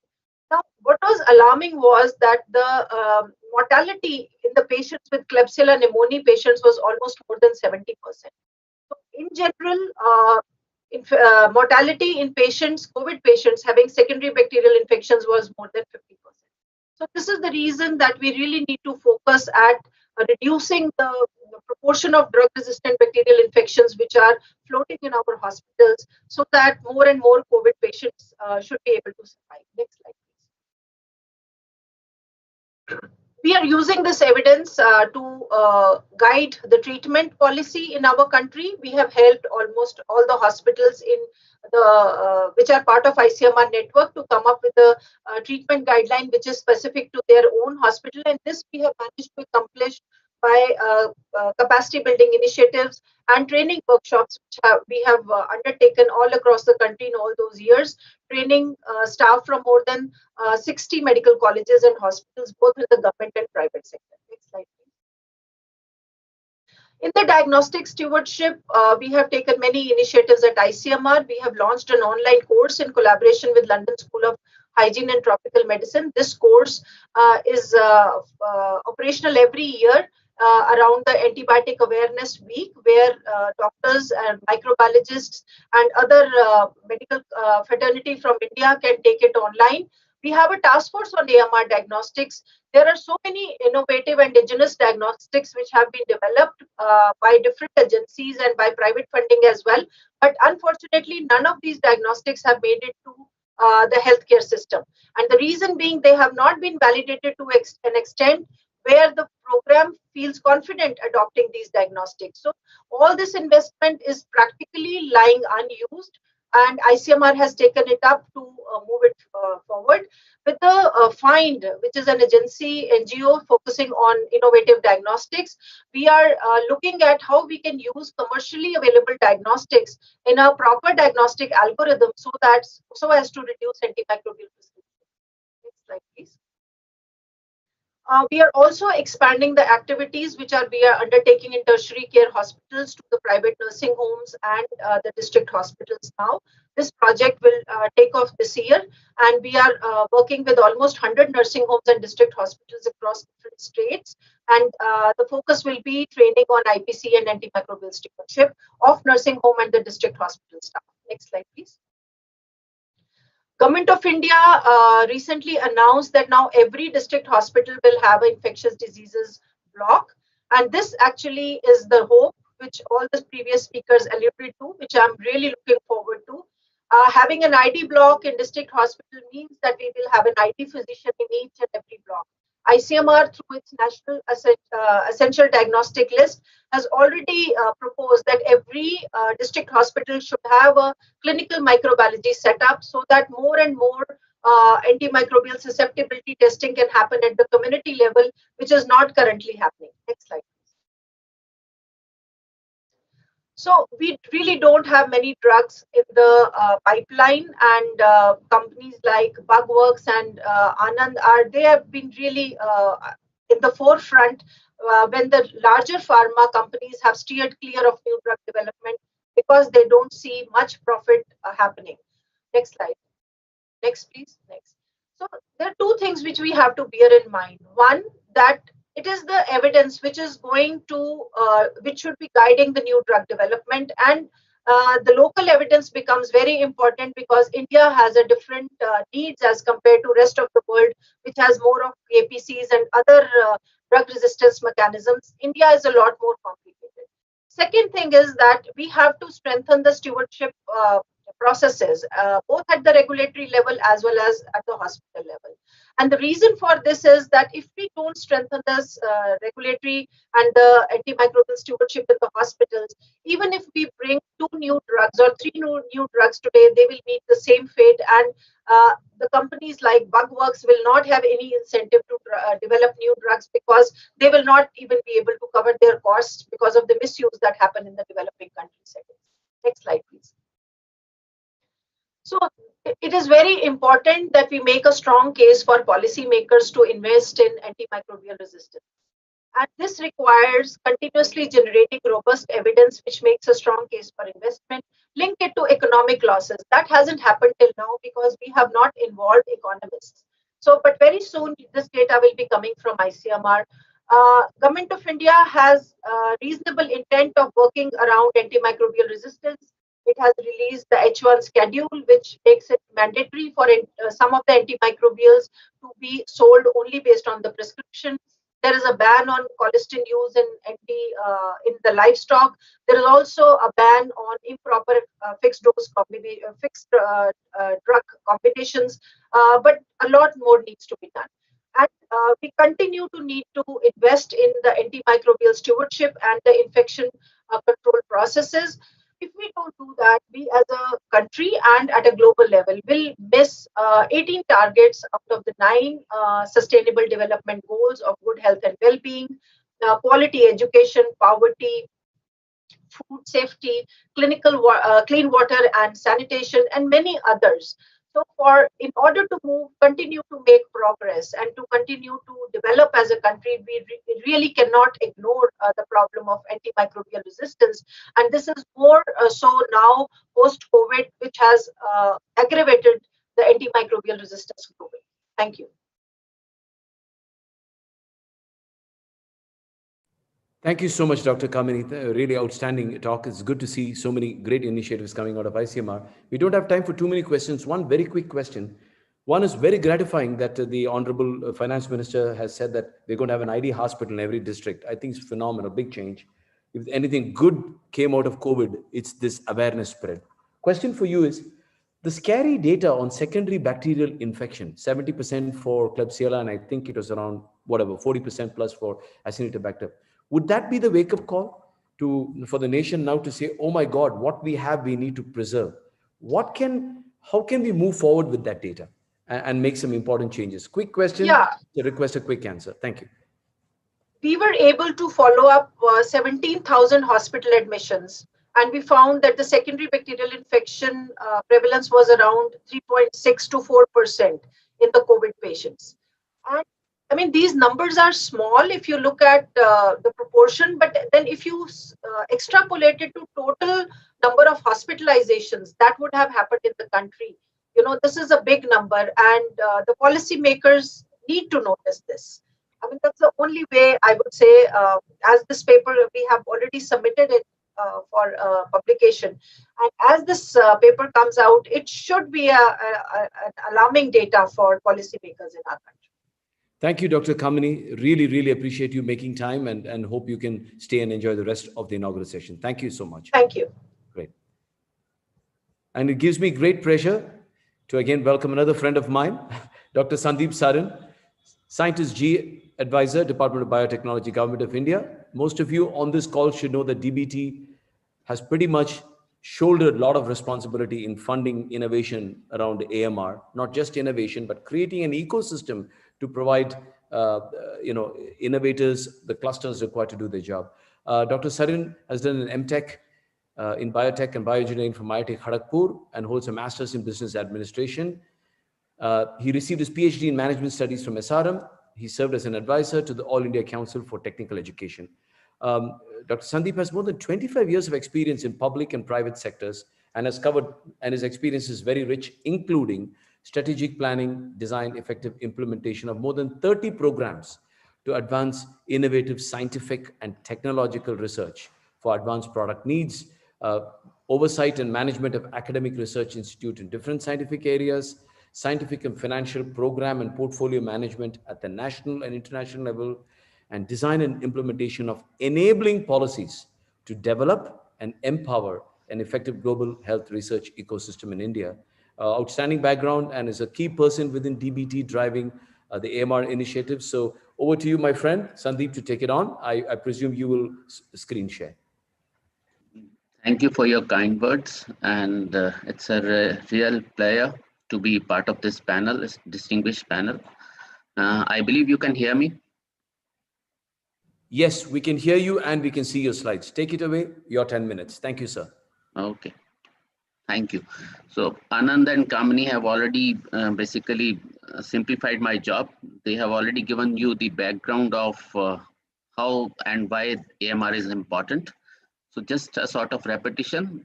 Now, what was alarming was that the mortality in the patients with Klebsiella pneumoniae patients was almost more than 70%. So, in general, mortality in patients, COVID patients having secondary bacterial infections was more than 50%. So this is the reason that we really need to focus at reducing the proportion of drug-resistant bacterial infections which are floating in our hospitals, so that more and more COVID patients should be able to survive. Next slide, please. We are using this evidence to guide the treatment policy in our country. We have helped almost all the hospitals in the which are part of ICMR network to come up with a treatment guideline which is specific to their own hospital, and this we have managed to accomplish by capacity building initiatives and training workshops which we have undertaken all across the country in all those years, training staff from more than 60 medical colleges and hospitals, both in the government and private sector. Next slide, please. In the diagnostic stewardship, we have taken many initiatives at ICMR. We have launched an online course in collaboration with London School of Hygiene and Tropical Medicine. This course is operational every year around the Antibiotic Awareness Week, where doctors and microbiologists and other medical fraternity from India can take it online. We have a task force on AMR diagnostics. There are so many innovative indigenous diagnostics which have been developed by different agencies and by private funding as well. But unfortunately, none of these diagnostics have made it to the healthcare system. And the reason being they have not been validated to an extent where the program feels confident adopting these diagnostics. So all this investment is practically lying unused, and ICMR has taken it up to move it forward with the FIND, which is an agency NGO focusing on innovative diagnostics. We are looking at how we can use commercially available diagnostics in a proper diagnostic algorithm so as to reduce antimicrobial resistance. Next slide, please. We are also expanding the activities which we are undertaking in tertiary care hospitals to the private nursing homes and the district hospitals now. This project will take off this year, and we are working with almost 100 nursing homes and district hospitals across different states. And the focus will be training on IPC and antimicrobial stewardship of nursing home and the district hospital staff. Next slide, please. Government of India recently announced that now every district hospital will have an infectious diseases block. And this actually is the hope which all the previous speakers alluded to, which I'm really looking forward to. Having an ID block in district hospital means that we will have an ID physician in each and every block. ICMR, through its National Essential Diagnostic List, has already proposed that every district hospital should have a clinical microbiology setup so that more and more antimicrobial susceptibility testing can happen at the community level, which is not currently happening. Next slide. So we really don't have many drugs in the pipeline, and companies like Bugworks and Anand they have been really in the forefront when the larger pharma companies have steered clear of new drug development because they don't see much profit happening. Next slide. Next, please. Next. So there are two things which we have to bear in mind. One, that it is the evidence which is going to, which should be guiding the new drug development, and the local evidence becomes very important because India has a different needs as compared to rest of the world, which has more of APCs and other drug resistance mechanisms. India is a lot more complicated. Second thing is that we have to strengthen the stewardship processes, both at the regulatory level as well as at the hospital level. And the reason for this is that if we don't strengthen this regulatory and the antimicrobial stewardship in the hospitals, even if we bring 2 new drugs or 3 new drugs today, they will meet the same fate. And the companies like Bugworks will not have any incentive to develop new drugs because they will not even be able to cover their costs because of the misuse that happen in the developing country settings. Next slide, please. So it is very important that we make a strong case for policymakers to invest in antimicrobial resistance. And this requires continuously generating robust evidence which makes a strong case for investment, link it to economic losses. That hasn't happened till now because we have not involved economists. So, but very soon this data will be coming from ICMR. Government of India has reasonable intent of working around antimicrobial resistance. It has released the H1 schedule, which makes it mandatory for some of the antimicrobials to be sold only based on the prescription. There is a ban on colistin use in the livestock. There is also a ban on improper fixed drug combinations, but a lot more needs to be done. And we continue to need to invest in the antimicrobial stewardship and the infection control processes. If we don't do that, we as a country and at a global level will miss 18 targets out of the 9 sustainable development goals of good health and well-being, quality education, poverty, food safety, clean water and sanitation, and many others. So, in order to continue to make progress and to continue to develop as a country, we really cannot ignore the problem of antimicrobial resistance. And this is more so now post COVID, which has aggravated the antimicrobial resistance globally. Thank you. Thank you so much, Dr. Kamini. Really outstanding talk. It's good to see so many great initiatives coming out of ICMR. We don't have time for too many questions. One very quick question. One is very gratifying that the Honorable Finance Minister has said that we're going to have an ID hospital in every district. I think it's phenomenal, big change. If anything good came out of COVID, it's this awareness spread. Question for you is, the scary data on secondary bacterial infection, 70% for Klebsiella, and I think it was around, 40% plus for Acinetobacter. Would that be the wake-up call for the nation now to say, oh my God, what we have, we need to preserve? How can we move forward with that data and make some important changes? Quick question, request a quick answer. Thank you. We were able to follow up 17,000 hospital admissions, and we found that the secondary bacterial infection prevalence was around 3.6 to 4% in the COVID patients. And I mean, these numbers are small if you look at the proportion, but then if you extrapolate it to total number of hospitalizations that would have happened in the country, this is a big number, and the policymakers need to notice this. I mean, that's the only way I would say, as this paper, we have already submitted it for publication. And as this paper comes out, it should be an alarming data for policymakers in our country. Thank you, Dr. Kamini. Really, really appreciate you making time and hope you can stay and enjoy the rest of the inaugural session. Thank you so much. Thank you. Great. And it gives me great pleasure to again welcome another friend of mine, Dr. Sandeep Saran, Scientist G Advisor, Department of Biotechnology, Government of India. Most of you on this call should know that DBT has pretty much shouldered a lot of responsibility in funding innovation around AMR, not just innovation, but creating an ecosystem to provide innovators the clusters required to do their job. Dr. Sarin has done an MTech in biotech and bioengineering from IIT Kharagpur and holds a master's in business administration. He received his PhD in management studies from SRM. He served as an advisor to the All India Council for Technical Education. Dr. Sandeep has more than 25 years of experience in public and private sectors and his experience is very rich, including strategic planning, design, effective implementation of more than 30 programs to advance innovative scientific and technological research for advanced product needs, oversight and management of academic research institute in different scientific areas, scientific and financial program and portfolio management at the national and international level, and design and implementation of enabling policies to develop and empower an effective global health research ecosystem in India. Outstanding background and is a key person within DBT driving the AMR initiative. So over to you, my friend, Sandeep, to take it on. I presume you will screen share. Thank you for your kind words. And it's a real pleasure to be part of this panel, this distinguished panel. I believe you can hear me. Yes, we can hear you and we can see your slides. Take it away, your 10 minutes. Thank you, sir. Okay. Thank you. So Anand and Kamini have already basically simplified my job. They have already given you the background of how and why AMR is important. So just a sort of repetition.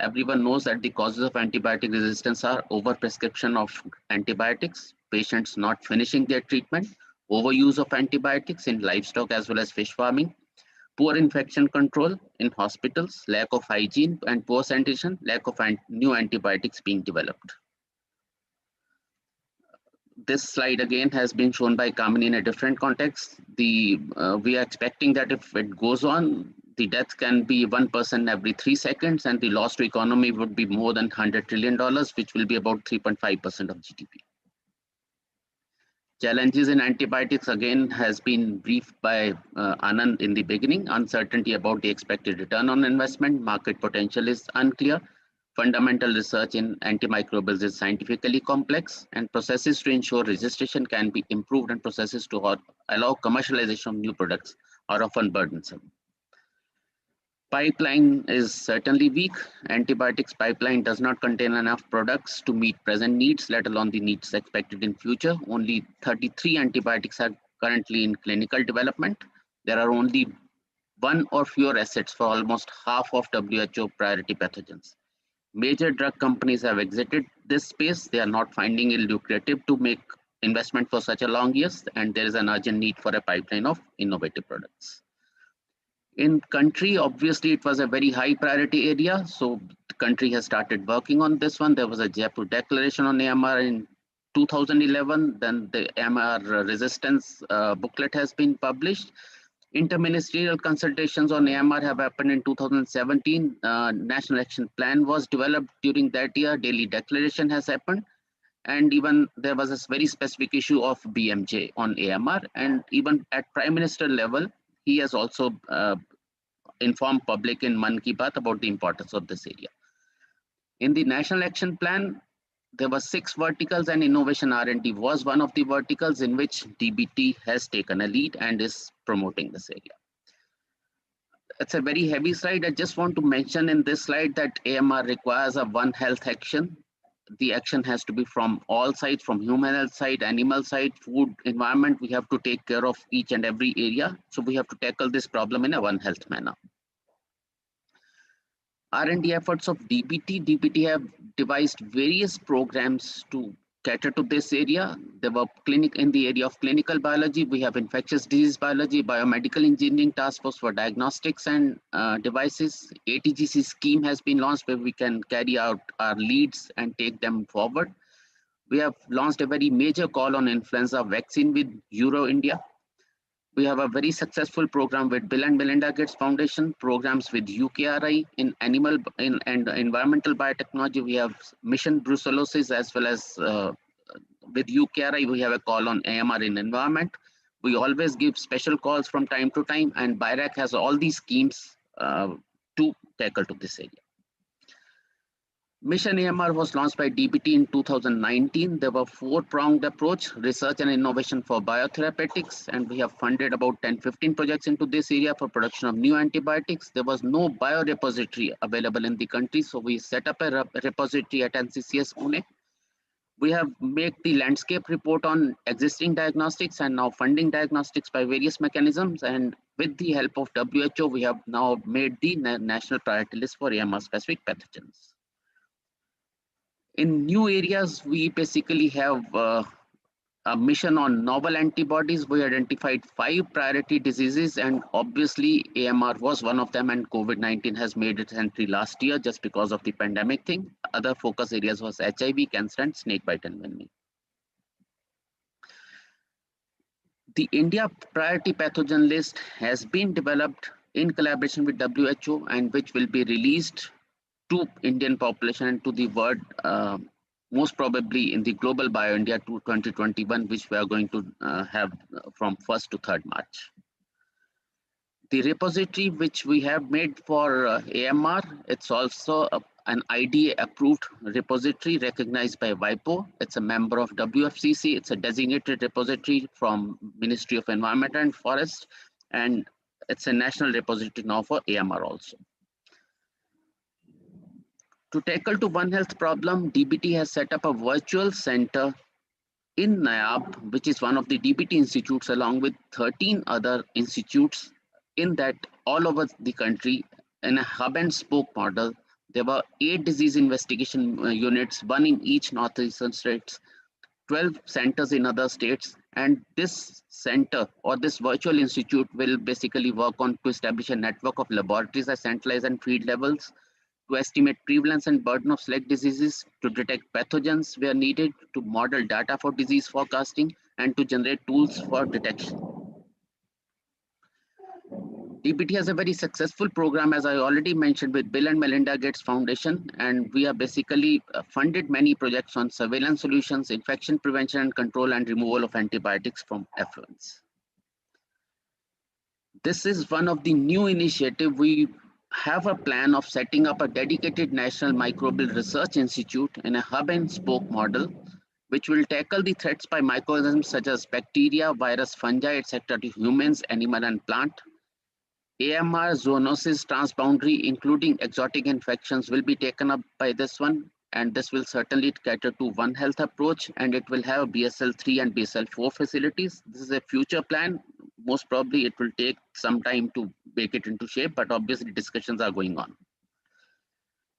Everyone knows that the causes of antibiotic resistance are overprescription of antibiotics, patients not finishing their treatment, overuse of antibiotics in livestock as well as fish farming, poor infection control in hospitals, lack of hygiene and poor sanitation, lack of new antibiotics being developed. This slide again has been shown by Kamini in a different context. We are expecting that if it goes on, the death can be 1 person every 3 seconds and the loss to economy would be more than $100 trillion, which will be about 3.5% of GDP. Challenges in antibiotics again has been briefed by Anand in the beginning. Uncertainty about the expected return on investment, market potential is unclear. Fundamental research in antimicrobials is scientifically complex, and processes to ensure registration can be improved and processes to allow commercialization of new products are often burdensome. Pipeline is certainly weak. Antibiotics pipeline does not contain enough products to meet present needs, let alone the needs expected in future. Only 33 antibiotics are currently in clinical development. There are only one or fewer assets for almost half of WHO priority pathogens. Major drug companies have exited this space. They are not finding it lucrative to make investment for such a long years, and there is an urgent need for a pipeline of innovative products. In country, obviously, it was a very high priority area. So the country has started working on this one. There was a Jaipur declaration on AMR in 2011. Then the AMR resistance booklet has been published. Interministerial consultations on AMR have happened in 2017. National Action Plan was developed during that year. Daily declaration has happened. And even there was a very specific issue of BMJ on AMR. And even at Prime Minister level, he has also informed public in Man Ki Baat about the importance of this area. In the National Action Plan, there were 6 verticals, and innovation R&D was one of the verticals in which DBT has taken a lead and is promoting this area. It's a very heavy slide. I just want to mention in this slide that AMR requires a One Health action. The action has to be from all sides, from human health side, animal side, food, environment. We have to take care of each and every area. So we have to tackle this problem in a One Health manner. R&D efforts of DBT. DBT have devised various programs to cater to this area. There were in the area of clinical biology. We have infectious disease biology, biomedical engineering task force for diagnostics and devices. ATGC scheme has been launched where we can carry out our leads and take them forward. We have launched a very major call on influenza vaccine with Euro India. We have a very successful program with Bill and Melinda Gates Foundation, programs with UKRI in animal and environmental biotechnology. We have Mission Brucellosis as well as with UKRI, we have a call on AMR in environment. We always give special calls from time to time, and BIRAC has all these schemes to tackle to this area. Mission AMR was launched by DBT in 2019. There were 4-pronged approach, research and innovation for biotherapeutics, and we have funded about 10-15 projects into this area for production of new antibiotics. There was no biorepository available in the country, so we set up a repository at NCCS Pune. We have made the landscape report on existing diagnostics and now funding diagnostics by various mechanisms, and with the help of WHO, we have now made the national priority list for AMR-specific pathogens. In new areas, we basically have a mission on novel antibodies. We identified 5 priority diseases, and obviously AMR was one of them, and COVID-19 has made its entry last year just because of the pandemic thing. Other focus areas was HIV, cancer, and snakebite and venery. The India priority pathogen list has been developed in collaboration with WHO and which will be released to Indian population and to the world, most probably in the Global Bio India 2021, which we are going to have from 1st to 3rd March. The repository which we have made for AMR, it's also an IDA approved repository recognized by WIPO. It's a member of WFCC. It's a designated repository from Ministry of Environment and Forest, and it's a national repository now for AMR also. To tackle to One Health problem, DBT has set up a virtual center in NAYAB, which is one of the DBT institutes along with 13 other institutes in that all over the country in a hub and spoke model. There were 8 disease investigation units, 1 in each northeastern states, 12 centers in other states, and this center or this virtual institute will basically work on to establish a network of laboratories at centralized and field levels, to estimate prevalence and burden of select diseases, to detect pathogens where needed, to model data for disease forecasting, and to generate tools for detection. DBT has a very successful program, as I already mentioned, with Bill and Melinda Gates Foundation, and we have basically funded many projects on surveillance solutions, infection prevention and control, and removal of antibiotics from effluents. This is one of the new initiatives. We have a plan of setting up a dedicated National Microbial Research Institute in a hub and spoke model, which will tackle the threats by microorganisms such as bacteria, virus, fungi, etc. to humans, animal, and plant. AMR, zoonosis, transboundary, including exotic infections, will be taken up by this one, and this will certainly cater to One Health approach, and it will have BSL-3 and BSL-4 facilities. This is a future plan. Most probably it will take some time to make it into shape, but obviously discussions are going on.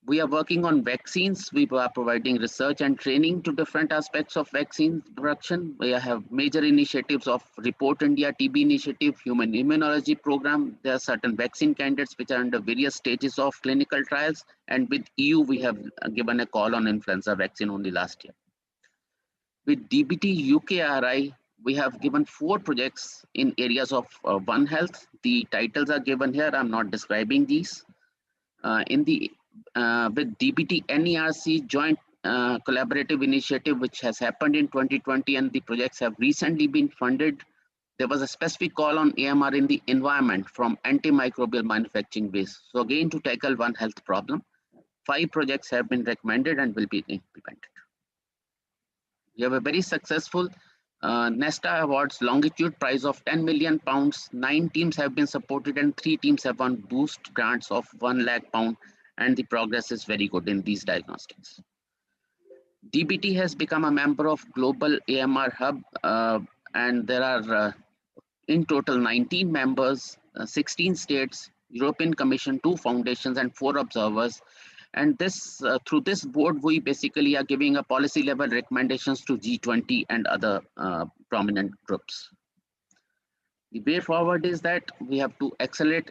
We are working on vaccines. We are providing research and training to different aspects of vaccine production. We have major initiatives of Report India TB initiative, human immunology program. There are certain vaccine candidates which are under various stages of clinical trials. And with EU, we have given a call on influenza vaccine only last year. With DBT UKRI, we have given 4 projects in areas of One Health. The titles are given here. I'm not describing these. With DBT NERC joint collaborative initiative, which has happened in 2020, and the projects have recently been funded. There was a specific call on AMR in the environment from antimicrobial manufacturing waste. So again, to tackle One Health problem, 5 projects have been recommended and will be implemented. We have a very successful Nesta Awards Longitude prize of £10 million. 9 teams have been supported and 3 teams have won boost grants of £1 lakh, and the progress is very good in these diagnostics. DBT has become a member of Global AMR Hub, and there are in total 19 members, 16 states, European Commission, 2 foundations, and 4 observers. And this, through this board, we basically are giving a policy level recommendations to G20 and other prominent groups. The way forward is that we have to accelerate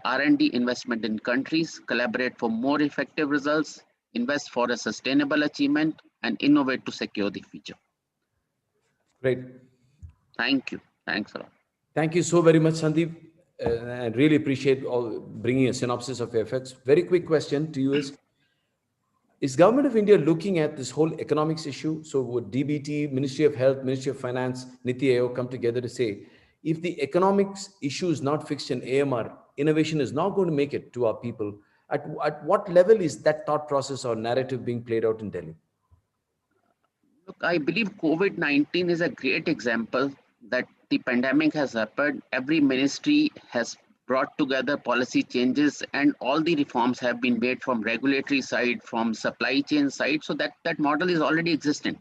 R&D investment in countries, collaborate for more effective results, invest for a sustainable achievement, and innovate to secure the future. Great. Thank you. Thanks a lot. Thank you so very much, Sandeep. I really appreciate bringing a synopsis of your efforts. Very quick question to you is Government of India looking at this whole economics issue? So would DBT, Ministry of Health, Ministry of Finance, Niti Aayog come together to say, if the economics issue is not fixed in AMR, innovation is not going to make it to our people. At what level is that thought process or narrative being played out in Delhi? Look, I believe COVID-19 is a great example that the pandemic has happened. Every ministry has brought together policy changes, and all the reforms have been made from regulatory side, from supply chain side, so that model is already existing.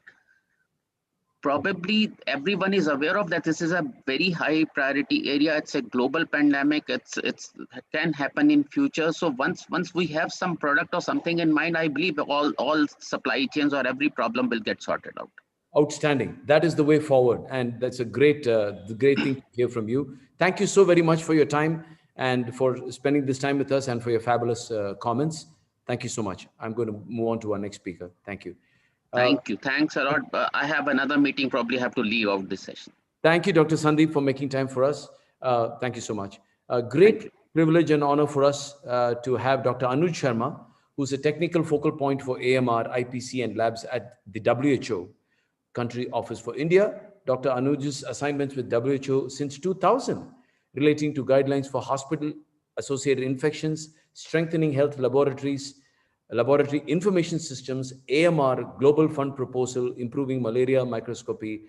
Probably everyone is aware of that. This is a very high priority area. It's a global pandemic. It can happen in future. So once we have some product or something in mind, I believe all supply chains or every problem will get sorted out. Outstanding. That is the way forward, and that's a great thing to hear from you. Thank you so very much for your time and for spending this time with us and for your fabulous comments. Thank you so much. I'm going to move on to our next speaker. Thank you. Thank you. Thanks a lot. I have another meeting, probably have to leave out this session. Thank you, Dr. Sandeep, for making time for us. Thank you so much. A great privilege and honor for us to have Dr. Anur Sharma, who's a technical focal point for AMR, IPC, and labs at the WHO Country Office for India. Dr. Anur's assignments with WHO since 2000, relating to guidelines for hospital-associated infections, strengthening health laboratories, laboratory information systems, AMR, Global Fund proposal, improving malaria microscopy.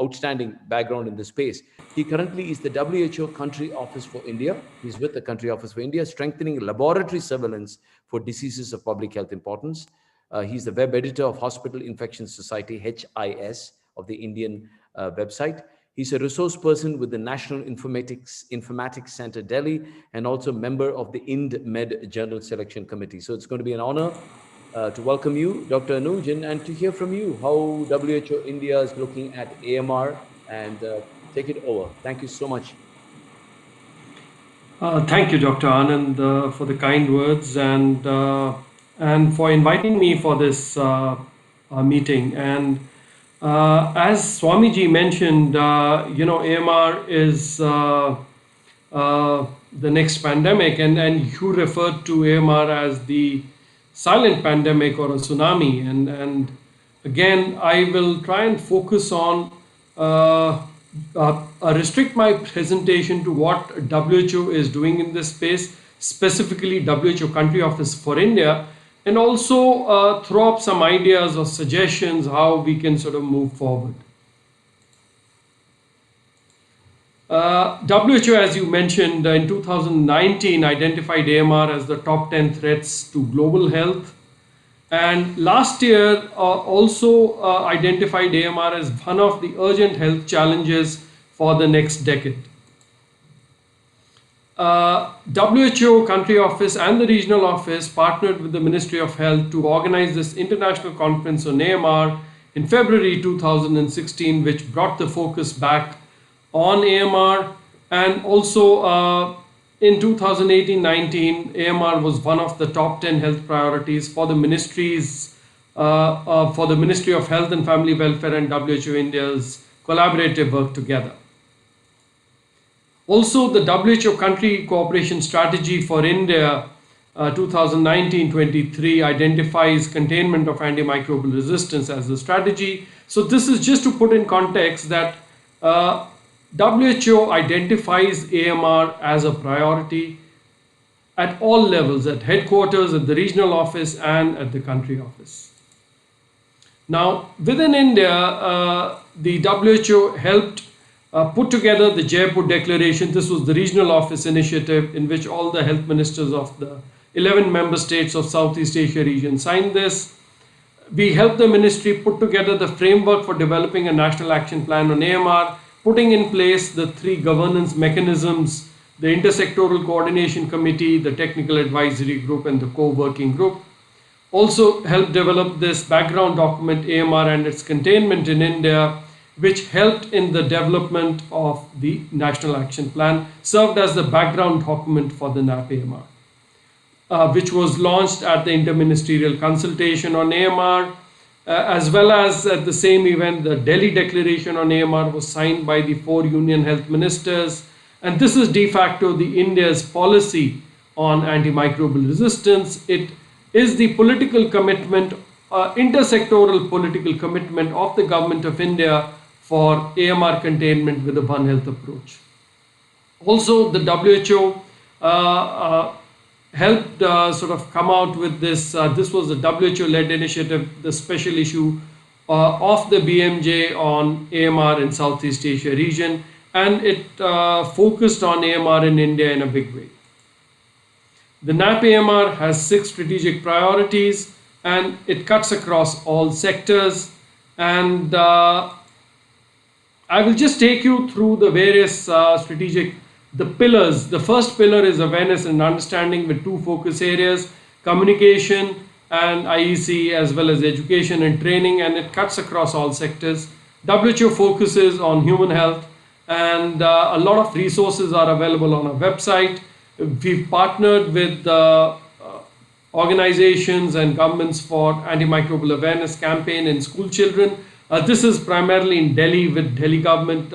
Outstanding background in this space. He currently is the WHO Country Office for India. He's with the Country Office for India, strengthening laboratory surveillance for diseases of public health importance. He's the web editor of Hospital Infection Society, HIS, of the Indian website. He's a resource person with the National Informatics Center, Delhi, and also member of the IND-Med Journal Selection Committee. So it's going to be an honor to welcome you, Dr. Anuj, and to hear from you how WHO India is looking at AMR, and take it over. Thank you so much. Thank you, Dr. Anand, for the kind words and for inviting me for this meeting. And as Swamiji mentioned, AMR is the next pandemic, and you referred to AMR as the silent pandemic or a tsunami. And again, I will try and focus on restrict my presentation to what WHO is doing in this space, specifically WHO Country Office for India, and also throw up some ideas or suggestions how we can sort of move forward. WHO, as you mentioned, in 2019 identified AMR as the top 10 threats to global health. And last year also identified AMR as one of the urgent health challenges for the next decade. WHO Country Office and the Regional Office partnered with the Ministry of Health to organize this international conference on AMR in February 2016, which brought the focus back on AMR. And also in 2018-19, AMR was one of the top 10 health priorities for the ministries, for the Ministry of Health and Family Welfare and WHO India's collaborative work together. Also, the WHO Country Cooperation Strategy for India 2019-23 identifies containment of antimicrobial resistance as the strategy. So this is just to put in context that WHO identifies AMR as a priority at all levels, at headquarters, at the regional office, and at the country office. Now, within India, the WHO helped put together the Jaipur Declaration. This was the regional office initiative in which all the health ministers of the 11 member states of Southeast Asia region signed this. We helped the ministry put together the framework for developing a national action plan on AMR, putting in place the 3 governance mechanisms, the Intersectoral Coordination Committee, the Technical Advisory Group, and the Co-Working Group. Also helped develop this background document, AMR and its containment in India, which helped in the development of the National Action Plan, served as the background document for the NAP-AMR, which was launched at the Interministerial Consultation on AMR, as well as at the same event, the Delhi Declaration on AMR was signed by the 4 union health ministers. And this is de facto the India's policy on antimicrobial resistance. It is the political commitment, intersectoral political commitment of the government of India for AMR containment with a One Health approach. Also, the WHO helped sort of come out with this. This was a WHO-led initiative, the special issue of the BMJ on AMR in Southeast Asia region, and it focused on AMR in India in a big way. The NAP-AMR has 6 strategic priorities, and it cuts across all sectors. And I will just take you through the various strategic the pillars. The first pillar is awareness and understanding with 2 focus areas, communication and IEC, as well as education and training, and it cuts across all sectors. WHO focuses on human health, and a lot of resources are available on our website. We've partnered with organizations and governments for antimicrobial awareness campaign in school children. This is primarily in Delhi with Delhi government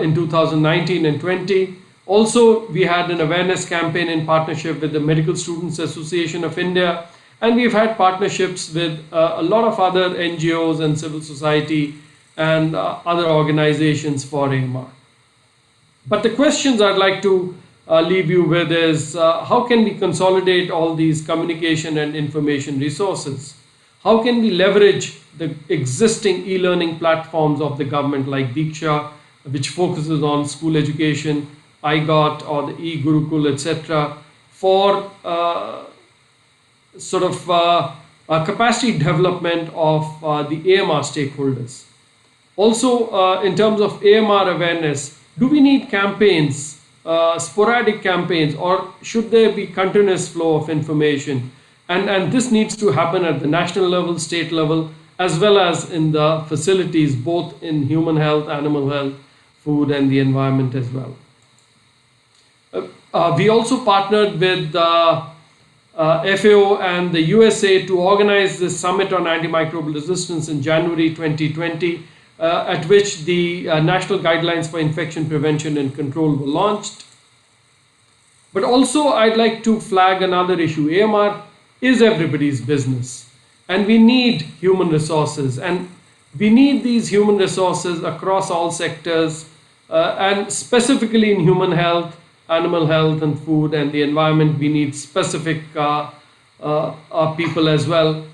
in 2019 and 20. Also, we had an awareness campaign in partnership with the Medical Students Association of India, and we've had partnerships with a lot of other NGOs and civil society and other organizations for AMR. But the questions I'd like to leave you with is how can we consolidate all these communication and information resources? How can we leverage the existing e-learning platforms of the government like Diksha, which focuses on school education, iGot or the e-Gurukul, etc., for sort of capacity development of the AMR stakeholders. Also, in terms of AMR awareness, do we need campaigns, sporadic campaigns, or should there be continuous flow of information? And this needs to happen at the national level, state level, as well as in the facilities, both in human health, animal health, food, and the environment as well. We also partnered with FAO and the USA to organize this summit on antimicrobial resistance in January 2020, at which the national guidelines for infection prevention and control were launched. But also, I'd like to flag another issue. AMR is everybody's business, and we need human resources, and we need these human resources across all sectors, and specifically in human health, animal health, and food and the environment. We need specific people as well.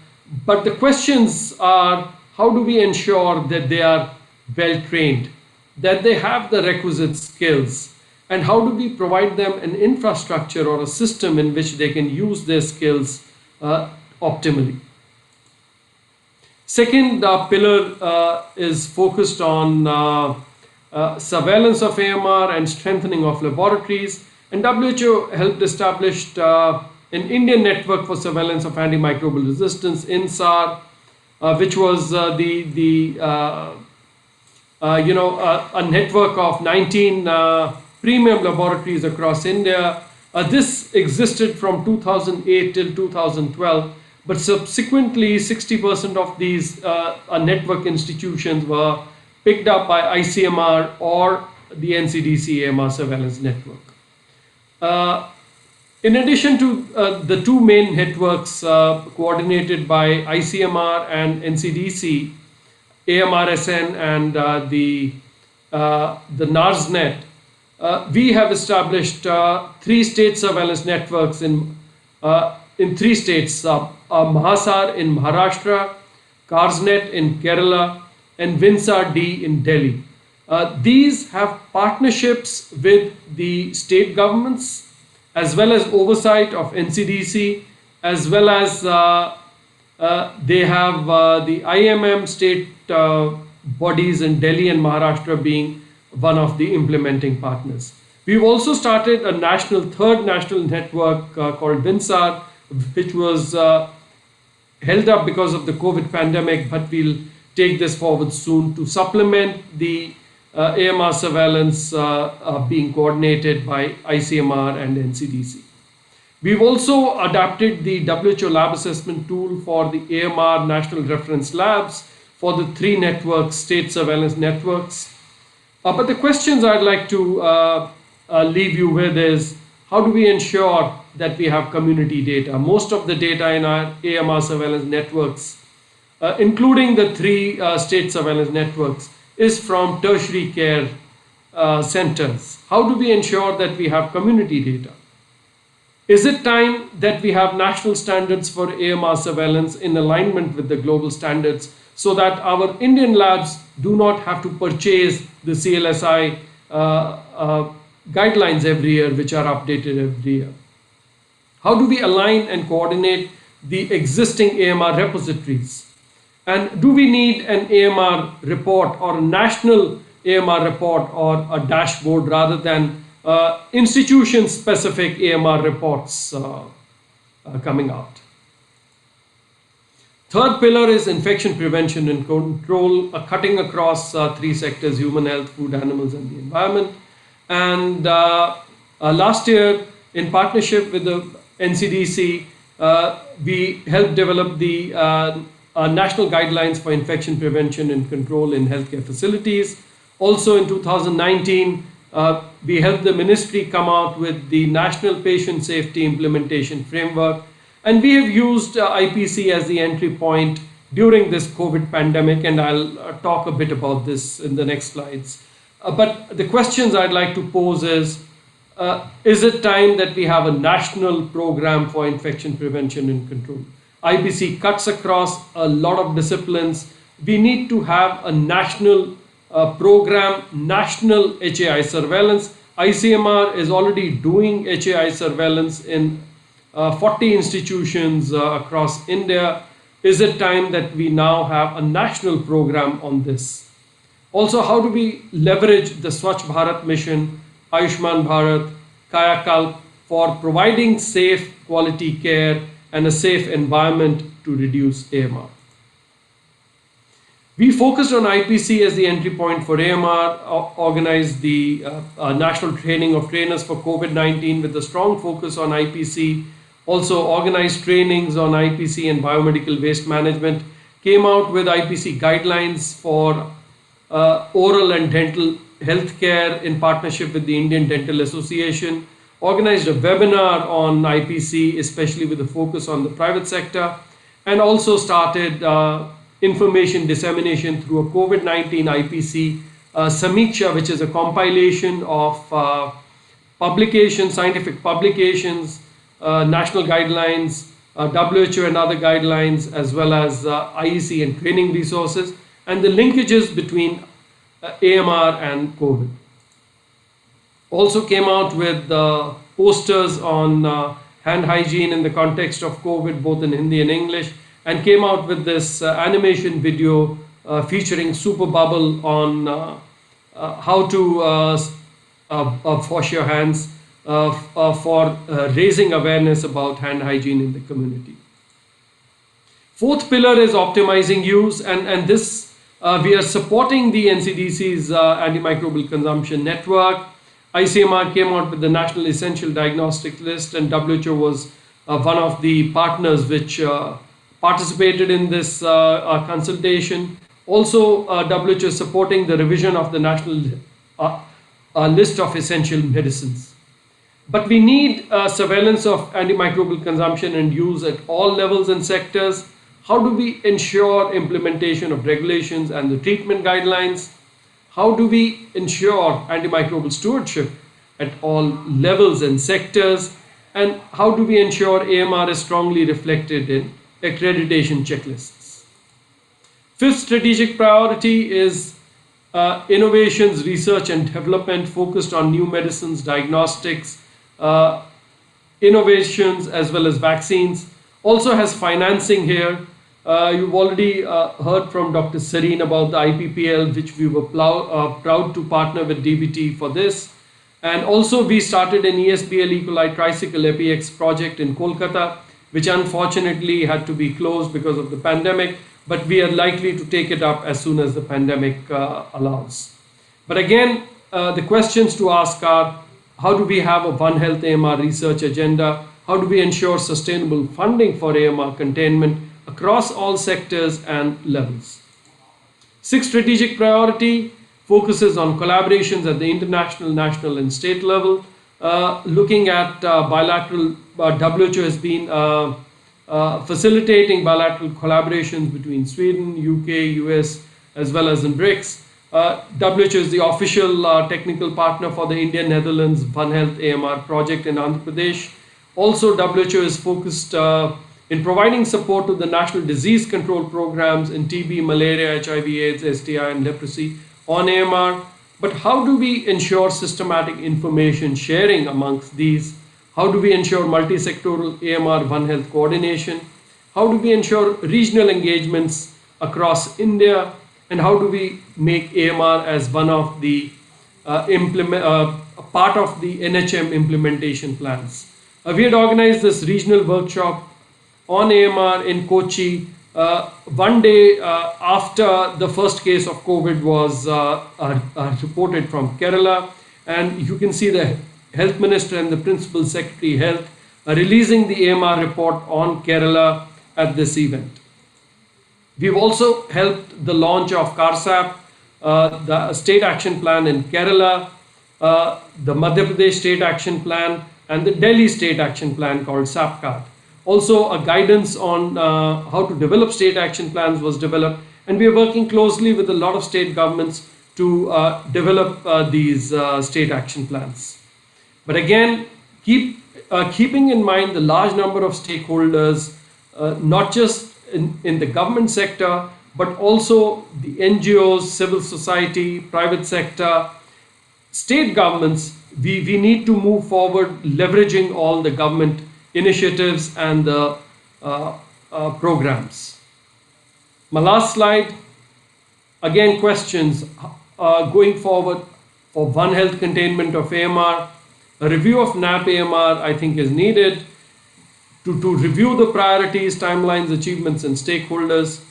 But the questions are, how do we ensure that they are well trained, that they have the requisite skills, and how do we provide them an infrastructure or a system in which they can use their skills optimally? Second pillar is focused on surveillance of AMR and strengthening of laboratories. And WHO helped establish an Indian network for surveillance of antimicrobial resistance, INSAR, which was a network of 19 premium laboratories across India. This existed from 2008 till 2012, but subsequently 60% of these network institutions were picked up by ICMR or the NCDC AMR surveillance network. In addition to the two main networks coordinated by ICMR and NCDC, AMRSN and the NARSNet, we have established 3 state surveillance networks in 3 states, Mahasar in Maharashtra, CARSNet in Kerala, and WINSAR-D in Delhi. These have partnerships with the state governments, as well as oversight of NCDC, as well as they have the IMM state bodies in Delhi and Maharashtra being one of the implementing partners. We've also started a third national network called WINSAR, which was held up because of the COVID pandemic, but we'll take this forward soon to supplement the AMR surveillance being coordinated by ICMR and NCDC. We've also adapted the WHO lab assessment tool for the AMR national reference labs for the 3 networks, state surveillance networks. But the questions I'd like to leave you with is, how do we ensure that we have community data? Most of the data in our AMR surveillance networks, including the 3 state surveillance networks, is from tertiary care centers. How do we ensure that we have community data? Is it time that we have national standards for AMR surveillance in alignment with the global standards, so that our Indian labs do not have to purchase the CLSI guidelines every year, which are updated every year? How do we align and coordinate the existing AMR repositories? And do we need an AMR report or a national AMR report or a dashboard rather than institution-specific AMR reports coming out? Third pillar is infection prevention and control, cutting across 3 sectors: human health, food, animals, and the environment. And last year, in partnership with the NCDC, we helped develop the national guidelines for infection prevention and control in healthcare facilities. Also in 2019, we helped the ministry come out with the National Patient Safety Implementation Framework. And we have used IPC as the entry point during this COVID pandemic, and I'll talk a bit about this in the next slides. But the questions I'd like to pose is it time that we have a national program for infection prevention and control? IPC cuts across a lot of disciplines. We need to have a national program, national HAI surveillance. ICMR is already doing HAI surveillance in 40 institutions across India. Is it time that we now have a national program on this? Also, how do we leverage the Swachh Bharat mission, Ayushman Bharat, Kaya Kalp for providing safe quality care and a safe environment to reduce AMR? We focused on IPC as the entry point for AMR, organized the national training of trainers for COVID-19 with a strong focus on IPC, also organized trainings on IPC and biomedical waste management, came out with IPC guidelines for oral and dental healthcare in partnership with the Indian Dental Association, organized a webinar on IPC, especially with a focus on the private sector, and also started information dissemination through a COVID-19 IPC Samiksha, which is a compilation of publications, scientific publications, national guidelines, WHO and other guidelines, as well as IEC and training resources, and the linkages between AMR and COVID. Also came out with posters on hand hygiene in the context of COVID, both in Hindi and English, and came out with this animation video featuring Super Bubble on how to wash your hands for raising awareness about hand hygiene in the community. Fourth pillar is optimizing use, and this we are supporting the NCDC's antimicrobial consumption network. ICMR came out with the National Essential Diagnostic List, and WHO was one of the partners which participated in this consultation. Also, WHO is supporting the revision of the National List of Essential Medicines. But we need surveillance of antimicrobial consumption and use at all levels and sectors. How do we ensure implementation of regulations and the treatment guidelines? How do we ensure antimicrobial stewardship at all levels and sectors? And how do we ensure AMR is strongly reflected in accreditation checklists? Fifth strategic priority is innovations, research and development focused on new medicines, diagnostics, innovations as well as vaccines. Also has financing here. You've already heard from Dr. Sareen about the IPPL, which we were proud to partner with DBT for this. And also we started an ESBL E. coli tricycle EpiX project in Kolkata, which unfortunately had to be closed because of the pandemic, but we are likely to take it up as soon as the pandemic allows. But again, the questions to ask are, how do we have a One Health AMR research agenda? How do we ensure sustainable funding for AMR containment across all sectors and levels? Sixth strategic priority focuses on collaborations at the international, national and state level. Looking at bilateral, WHO has been facilitating bilateral collaborations between Sweden, UK, US, as well as in BRICS. WHO is the official technical partner for the India-Netherlands One Health AMR project in Andhra Pradesh. Also, WHO is focused in providing support to the national disease control programs in TB, malaria, HIV, AIDS, STI, and leprosy on AMR. But how do we ensure systematic information sharing amongst these? How do we ensure multi-sectoral AMR One Health coordination? How do we ensure regional engagements across India? And how do we make AMR as one of the part of the NHM implementation plans? We had organized this regional workshop on AMR in Kochi one day after the first case of COVID was reported from Kerala, and you can see the Health Minister and the Principal Secretary Health releasing the AMR report on Kerala at this event. We've also helped the launch of CARSAP, the State Action Plan in Kerala, the Madhya Pradesh State Action Plan, and the Delhi State Action Plan called SAPCARD. Also, a guidance on how to develop state action plans was developed, and we are working closely with a lot of state governments to develop these state action plans. But again, keeping in mind the large number of stakeholders, not just in the government sector, but also the NGOs, civil society, private sector, state governments, we need to move forward leveraging all the government initiatives and the programs. My last slide, again questions going forward for One Health containment of AMR. A review of NAP AMR I think is needed to review the priorities, timelines, achievements and stakeholders.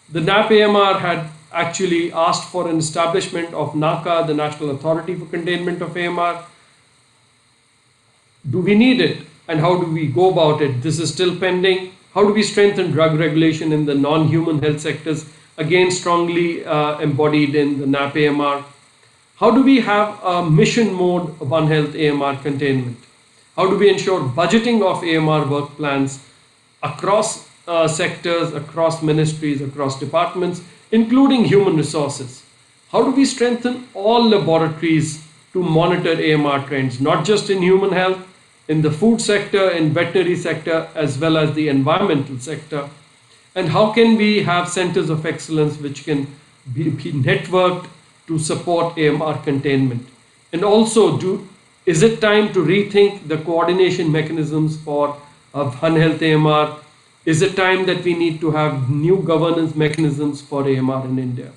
The NAP AMR had actually asked for an establishment of NACA, the National Authority for Containment of AMR. Do we need it? And how do we go about it? This is still pending. How do we strengthen drug regulation in the non-human health sectors? Again, strongly embodied in the NAP AMR. How do we have a mission mode One Health AMR containment? How do we ensure budgeting of AMR work plans across sectors, across ministries, across departments, including human resources? How do we strengthen all laboratories to monitor AMR trends, not just in human health, in the food sector, in veterinary sector, as well as the environmental sector? And how can we have centers of excellence which can be networked to support AMR containment? And also, is it time to rethink the coordination mechanisms for One Health AMR? Is it time that we need to have new governance mechanisms for AMR in India?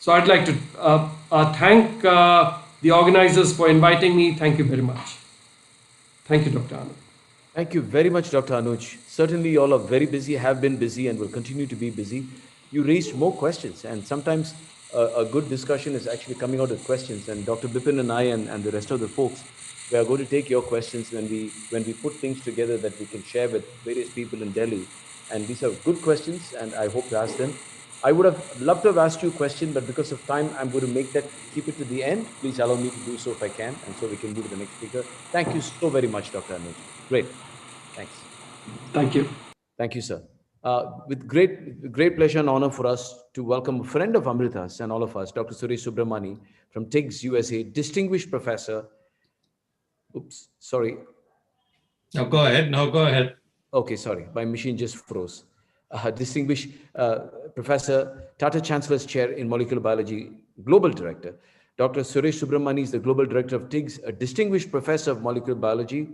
So I'd like to thank the organizers for inviting me. Thank you very much. Thank you, Dr. Anur. Thank you very much, Dr. Anuj. Certainly, you all are very busy, have been busy, and will continue to be busy. You raised more questions, and sometimes a good discussion is actually coming out with questions. And Dr. Bipin and I and the rest of the folks, we are going to take your questions when we put things together that we can share with various people in Delhi. And these are good questions, and I hope to ask them. I would have loved to have asked you a question, but because of time, I'm going to keep it to the end. Please allow me to do so if I can, and so we can move to the next speaker. Thank you so very much, Dr. Anuj. Great. Thanks. Thank you. Thank you, sir. With great pleasure and honor for us to welcome a friend of Amrita's and all of us, Dr. Suresh Subramani from TIGS USA, distinguished professor. Oops, sorry. No, go ahead. No, go ahead. Okay, sorry. My machine just froze. Distinguished Professor, Tata Chancellor's Chair in Molecular Biology, Global Director. Dr. Suresh Subramani is the Global Director of TIGS, a distinguished professor of molecular biology.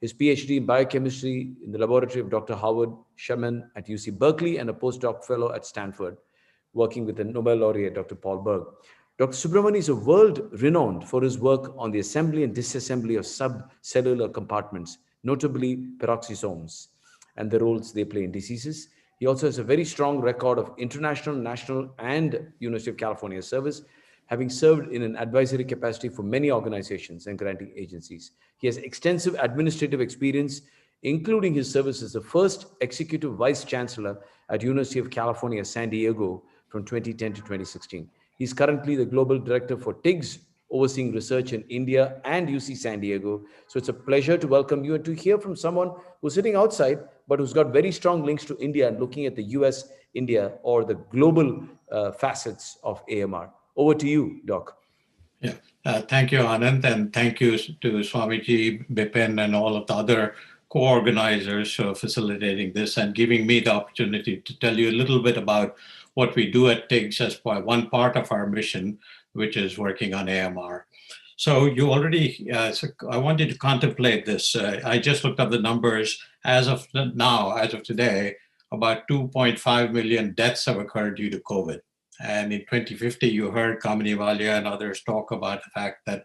His PhD in biochemistry in the laboratory of Dr. Howard Sherman at UC Berkeley and a postdoc fellow at Stanford, working with the Nobel laureate, Dr. Paul Berg. Dr. Subramani is a world renowned for his work on the assembly and disassembly of subcellular compartments, notably peroxisomes, and the roles they play in diseases. He also has a very strong record of international, national, and University of California service, having served in an advisory capacity for many organizations and granting agencies. He has extensive administrative experience, including his service as the first executive vice chancellor at University of California, San Diego from 2010 to 2016. He's currently the global director for TIGS, overseeing research in India and UC San Diego. So it's a pleasure to welcome you and to hear from someone who's sitting outside, but who's got very strong links to India and looking at the US, India, or the global facets of AMR. Over to you, Doc. Yeah, thank you, Anand, and thank you to Swamiji, Bipin, and all of the other co-organizers for facilitating this and giving me the opportunity to tell you a little bit about what we do at TIGS as one part of our mission, which is working on AMR. So you already, I want you to contemplate this. I just looked up the numbers. As of now, as of today, about 2.5 million deaths have occurred due to COVID. And in 2050, you heard Kamini Walia and others talk about the fact that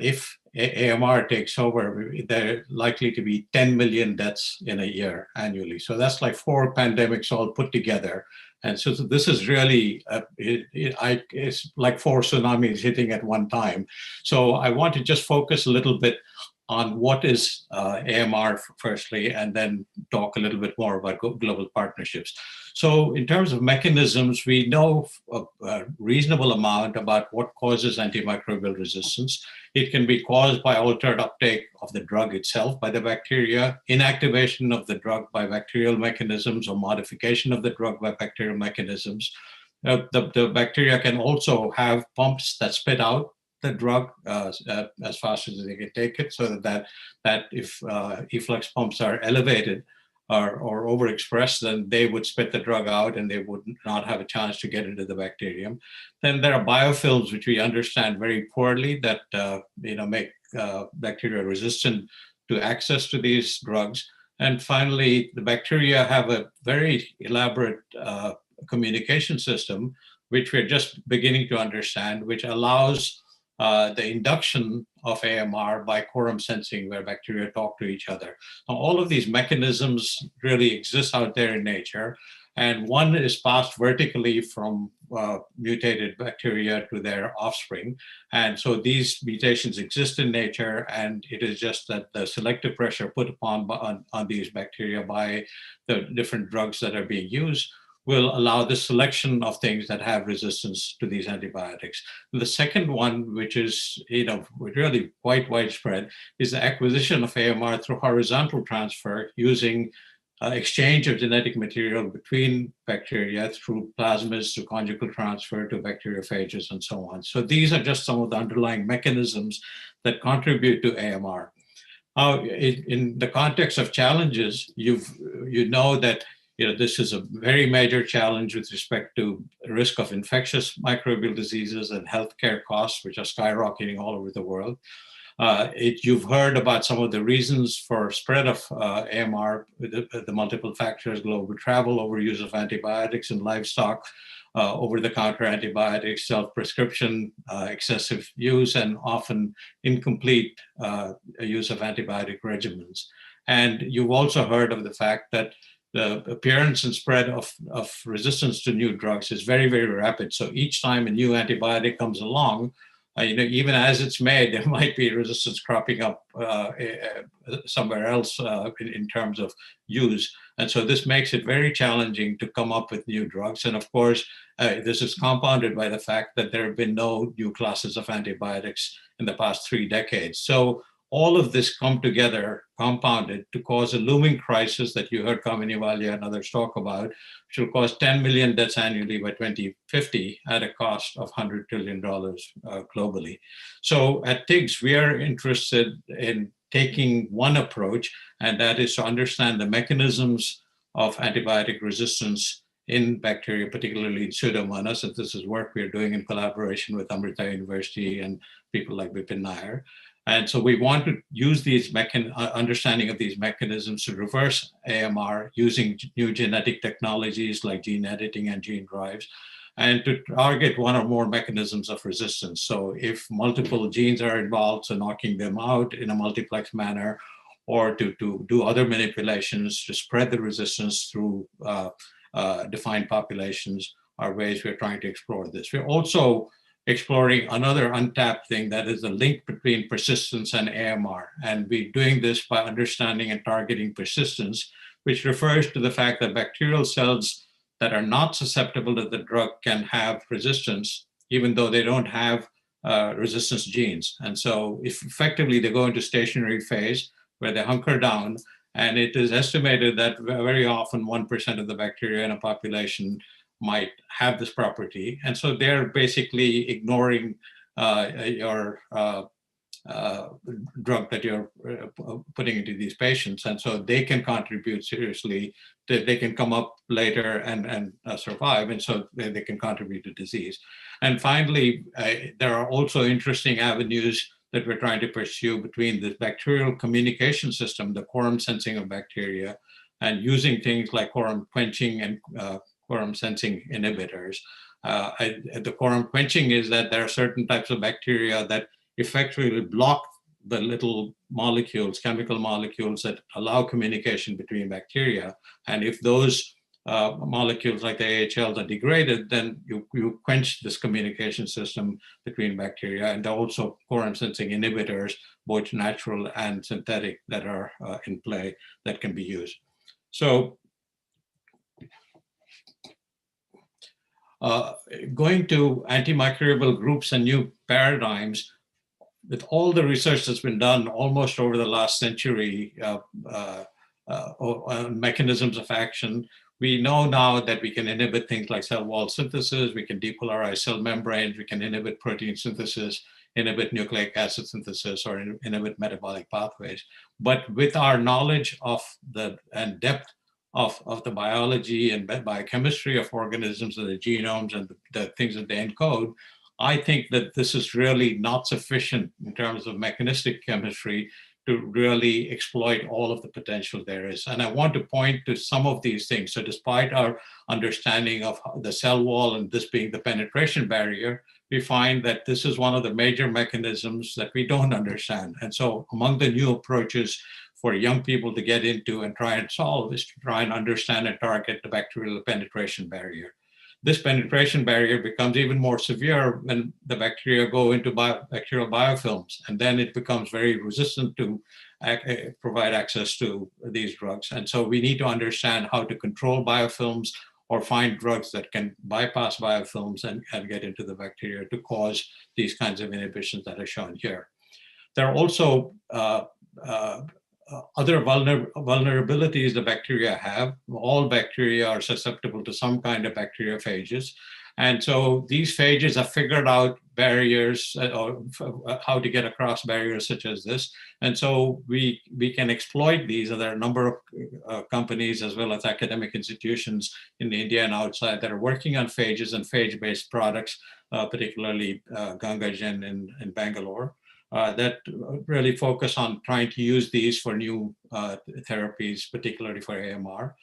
if AMR takes over, there are likely to be 10 million deaths in a year annually. So that's like 4 pandemics all put together. And so this is really, it's like 4 tsunamis hitting at one time. So I want to just focus a little bit on what is AMR firstly, and then talk a little bit more about global partnerships. So in terms of mechanisms, we know a reasonable amount about what causes antimicrobial resistance. It can be caused by altered uptake of the drug itself by the bacteria, inactivation of the drug by bacterial mechanisms, or modification of the drug by bacterial mechanisms. The bacteria can also have pumps that spit out the drug as fast as they can take it, so that if efflux pumps are elevated or overexpressed, then they would spit the drug out and they would not have a chance to get into the bacterium. Then there are biofilms, which we understand very poorly, that make bacteria resistant to access to these drugs. And finally, the bacteria have a very elaborate communication system, which we're just beginning to understand, which allows the induction of AMR by quorum sensing, where bacteria talk to each other. Now, all of these mechanisms really exist out there in nature, and one is passed vertically from mutated bacteria to their offspring. And so these mutations exist in nature, and it is just that the selective pressure put upon on these bacteria by the different drugs that are being used will allow the selection of things that have resistance to these antibiotics. The second one, which is really quite widespread, is the acquisition of AMR through horizontal transfer using exchange of genetic material between bacteria through plasmids to conjugal transfer to bacteriophages and so on. So these are just some of the underlying mechanisms that contribute to AMR. In the context of challenges, you know that this is a very major challenge with respect to risk of infectious microbial diseases and healthcare costs, which are skyrocketing all over the world. You've heard about some of the reasons for spread of AMR, the multiple factors: global travel, overuse of antibiotics in livestock, over-the-counter antibiotics, self-prescription, excessive use, and often incomplete use of antibiotic regimens. And you've also heard of the fact that the appearance and spread of resistance to new drugs is very, very rapid. So each time a new antibiotic comes along, even as it's made, there might be resistance cropping up somewhere else in terms of use. And so this makes it very challenging to come up with new drugs. And of course, this is compounded by the fact that there have been no new classes of antibiotics in the past 3 decades. So all of this come together, compounded, to cause a looming crisis that you heard Kamini Walia and others talk about, which will cause 10 million deaths annually by 2050 at a cost of $100 trillion globally. So at TIGS, we are interested in taking one approach, and that is to understand the mechanisms of antibiotic resistance in bacteria, particularly in Pseudomonas. And this is work we are doing in collaboration with Amrita University and people like Bipin Nair. And so we want to use these understanding of these mechanisms to reverse AMR using new genetic technologies like gene editing and gene drives, and to target one or more mechanisms of resistance. So if multiple genes are involved, so knocking them out in a multiplex manner, or to do other manipulations to spread the resistance through defined populations, are ways we're trying to explore this. We're also exploring another untapped thing, that is the link between persistence and AMR. And we're doing this by understanding and targeting persistence, which refers to the fact that bacterial cells that are not susceptible to the drug can have resistance, even though they don't have resistance genes. And so if effectively they go into stationary phase where they hunker down, and it is estimated that very often 1% of the bacteria in a population might have this property. And so they're basically ignoring your drug that you're putting into these patients. And so they can contribute seriously. They can come up later and survive. And so they can contribute to disease. And finally, there are also interesting avenues that we're trying to pursue between the bacterial communication system, the quorum sensing of bacteria, and using things like quorum quenching and quorum sensing inhibitors. The quorum quenching is that there are certain types of bacteria that effectively block the little molecules, chemical molecules that allow communication between bacteria. And if those molecules like the AHLs are degraded, then you quench this communication system between bacteria. And there are also quorum sensing inhibitors, both natural and synthetic, that are in play that can be used. So going to antimicrobial groups and new paradigms, with all the research that's been done almost over the last century on mechanisms of action, we know now that we can inhibit things like cell wall synthesis, we can depolarize cell membranes, we can inhibit protein synthesis, inhibit nucleic acid synthesis, or inhibit metabolic pathways. But with our knowledge of and depth of the biology and biochemistry of organisms and the genomes and the things that they encode, I think that this is really not sufficient in terms of mechanistic chemistry to really exploit all of the potential there is. And I want to point to some of these things. So despite our understanding of the cell wall and this being the penetration barrier, we find that this is one of the major mechanisms that we don't understand. And so among the new approaches for young people to get into and try and solve is to try and understand and target the bacterial penetration barrier. This penetration barrier becomes even more severe when the bacteria go into bacterial biofilms, and then it becomes very resistant to provide access to these drugs. And so we need to understand how to control biofilms or find drugs that can bypass biofilms and get into the bacteria to cause these kinds of inhibitions that are shown here. There are also other vulnerabilities the bacteria have. All bacteria are susceptible to some kind of bacteriophages. And so these phages have figured out barriers or how to get across barriers such as this. And so we can exploit these. And there are a number of companies as well as academic institutions in India and outside that are working on phages and phage-based products, particularly Gangagen in Bangalore. That really focus on trying to use these for new therapies, particularly for AMR.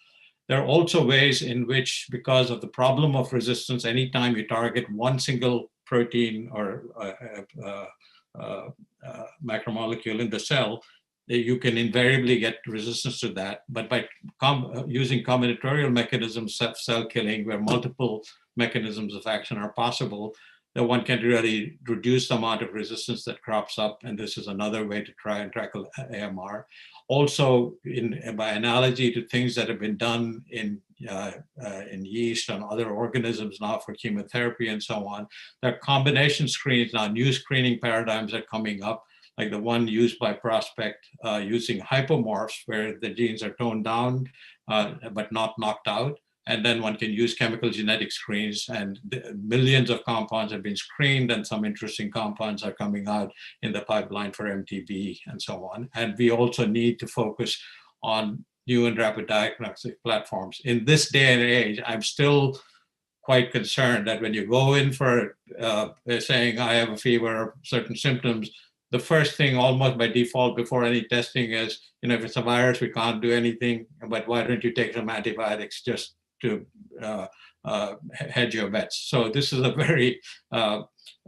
There are also ways in which, because of the problem of resistance, anytime you target one single protein or macromolecule in the cell, you can invariably get resistance to that. But by using combinatorial mechanisms of cell killing, where multiple mechanisms of action are possible, that one can really reduce the amount of resistance that crops up. And this is another way to try and tackle AMR. Also, by analogy to things that have been done in yeast and other organisms now for chemotherapy and so on, there are combination screens now, new screening paradigms are coming up, like the one used by Prospect using hypomorphs, where the genes are toned down but not knocked out. And then one can use chemical genetic screens, and millions of compounds have been screened, and some interesting compounds are coming out in the pipeline for MTB and so on. And we also need to focus on new and rapid diagnostic platforms. In this day and age, I'm still quite concerned that when you go in for saying I have a fever or certain symptoms, the first thing almost by default before any testing is, if it's a virus, we can't do anything, but why don't you take some antibiotics just to hedge your bets. So this is a very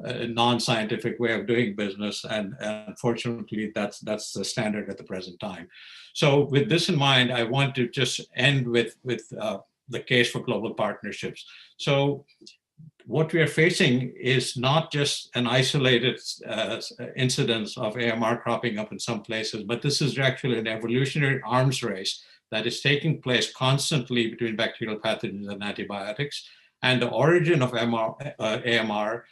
non-scientific way of doing business, and unfortunately that's the standard at the present time. So with this in mind, I want to just end with the case for global partnerships. So what we are facing is not just an isolated incidence of AMR cropping up in some places, but this is actually an evolutionary arms race that is taking place constantly between bacterial pathogens and antibiotics. And the origin of AMR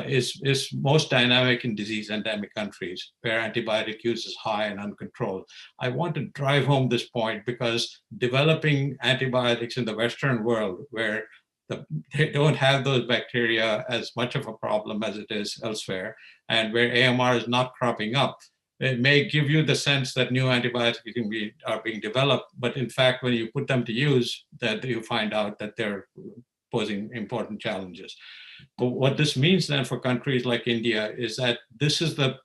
is most dynamic in disease endemic countries where antibiotic use is high and uncontrolled. I want to drive home this point because developing antibiotics in the Western world, where they don't have those bacteria as much of a problem as it is elsewhere, and where AMR is not cropping up, it may give you the sense that new antibiotics are being developed, but in fact, when you put them to use, that you find out that they're posing important challenges. But what this means then for countries like India is that this is the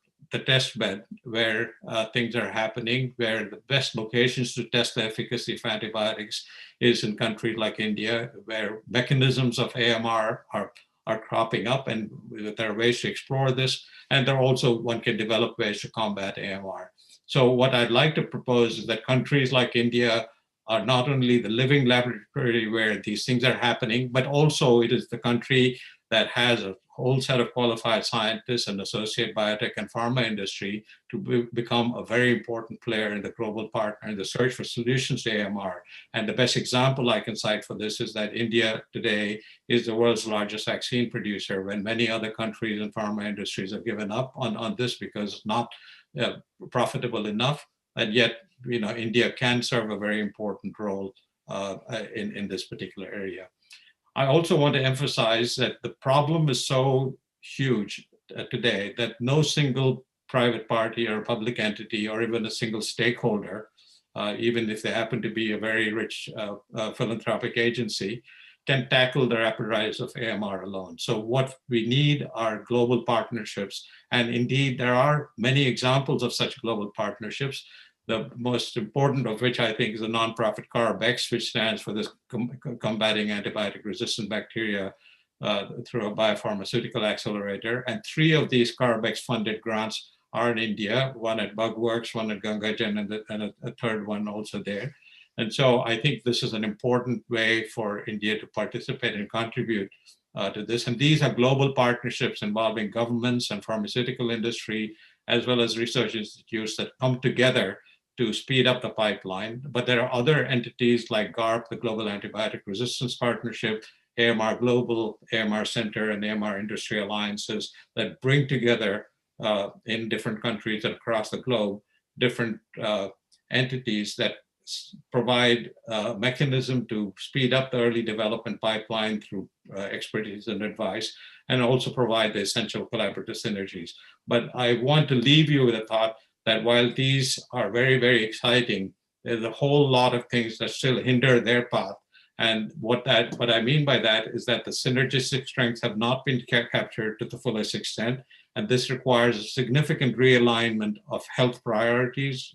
test bed where things are happening, where the best locations to test the efficacy of antibiotics is in countries like India, where mechanisms of AMR are cropping up, and there are ways to explore this. And there also, one can develop ways to combat AMR. So what I'd like to propose is that countries like India are not only the living laboratory where these things are happening, but also it is the country that has a whole set of qualified scientists and associate biotech and pharma industry to become a very important player in the global partner in the search for solutions to AMR. And the best example I can cite for this is that India today is the world's largest vaccine producer, when many other countries and pharma industries have given up on this because it's not profitable enough. And yet, India can serve a very important role in this particular area. I also want to emphasize that the problem is so huge today that no single private party or public entity or even a single stakeholder, even if they happen to be a very rich philanthropic agency, can tackle the rapid rise of AMR alone. So what we need are global partnerships. And indeed, there are many examples of such global partnerships. The most important of which I think is the nonprofit CARB-X, which stands for this combating antibiotic-resistant bacteria through a biopharmaceutical accelerator. And 3 of these CARB-X funded grants are in India, one at Bugworks, one at Gangagen, and a third one also there. And so I think this is an important way for India to participate and contribute to this. And these are global partnerships involving governments and pharmaceutical industry, as well as research institutes that come together to speed up the pipeline. But there are other entities like GARP, the Global Antibiotic Resistance Partnership, AMR Global, AMR Center, and AMR Industry Alliances that bring together in different countries and across the globe, different entities that provide a mechanism to speed up the early development pipeline through expertise and advice, and also provide the essential collaborative synergies. But I want to leave you with a thought that while these are very, very exciting, there's a whole lot of things that still hinder their path. And what I mean by that is that the synergistic strengths have not been captured to the fullest extent. And this requires a significant realignment of health priorities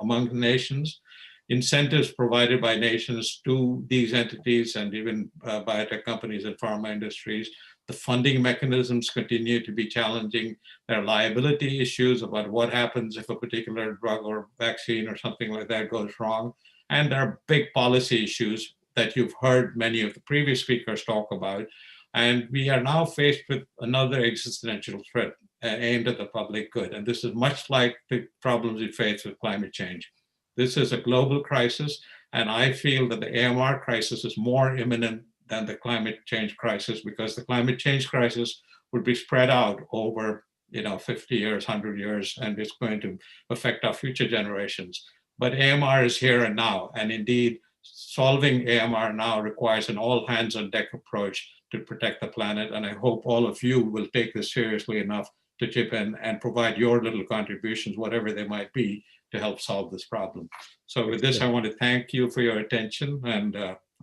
among nations, incentives provided by nations to these entities and even biotech companies and pharma industries. The funding mechanisms continue to be challenging. There are liability issues about what happens if a particular drug or vaccine or something like that goes wrong. And there are big policy issues that you've heard many of the previous speakers talk about. And we are now faced with another existential threat aimed at the public good. And this is much like the problems we face with climate change. This is a global crisis, and I feel that the AMR crisis is more imminent than the climate change crisis, because the climate change crisis would be spread out over 50 years, 100 years, and it's going to affect our future generations. But AMR is here and now, and indeed, solving AMR now requires an all hands on deck approach to protect the planet. And I hope all of you will take this seriously enough to chip in and provide your little contributions, whatever they might be, to help solve this problem. So with this, I want to thank you for your attention, and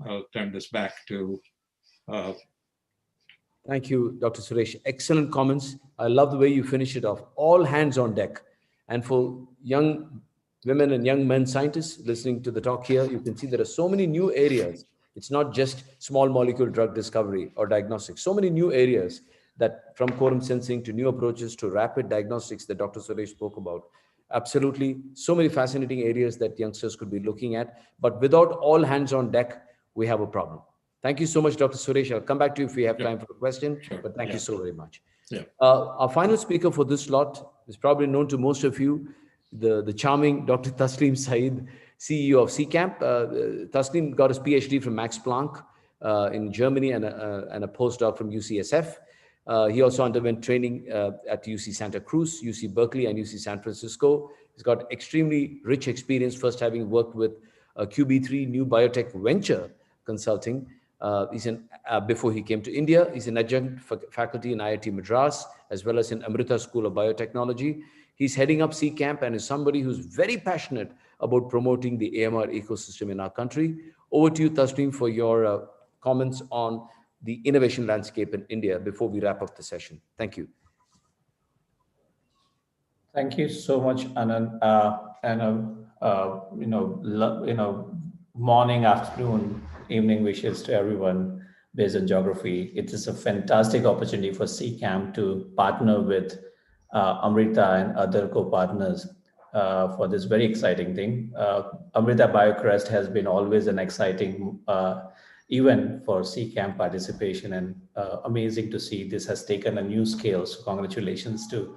I'll turn this back to. Thank you, Dr. Suresh. Excellent comments. I love the way you finish it off. All hands on deck. And for young women and young men scientists listening to the talk here, you can see there are so many new areas. It's not just small molecule drug discovery or diagnostics. So many new areas, that from quorum sensing to new approaches to rapid diagnostics that Dr. Suresh spoke about. Absolutely, so many fascinating areas that youngsters could be looking at. But without all hands on deck, we have a problem. Thank you so much, Dr. Suresh. I'll come back to you if we have time for a question, but thank you so very much. Our final speaker for this slot is probably known to most of you, the charming Dr. Taslim Saeed, CEO of CCAMP. Taslim got his PhD from Max Planck in Germany and a postdoc from UCSF. He also underwent training at UC Santa Cruz, UC Berkeley, and UC San Francisco. He's got extremely rich experience, first having worked with QB3 New Biotech Venture Consulting. Before he came to India, he's an adjunct faculty in IIT Madras, as well as in Amrita School of Biotechnology. He's heading up CCAMP and is somebody who's very passionate about promoting the AMR ecosystem in our country. Over to you, Taslim, for your comments on the innovation landscape in India before we wrap up the session. Thank you. Thank you so much, Anand. Morning, afternoon, evening wishes to everyone based on geography. It is a fantastic opportunity for CCAMP to partner with Amrita and other co-partners for this very exciting thing. Amrita BIOCREST has been always an exciting event for CCAMP participation, and amazing to see this has taken a new scale. So congratulations to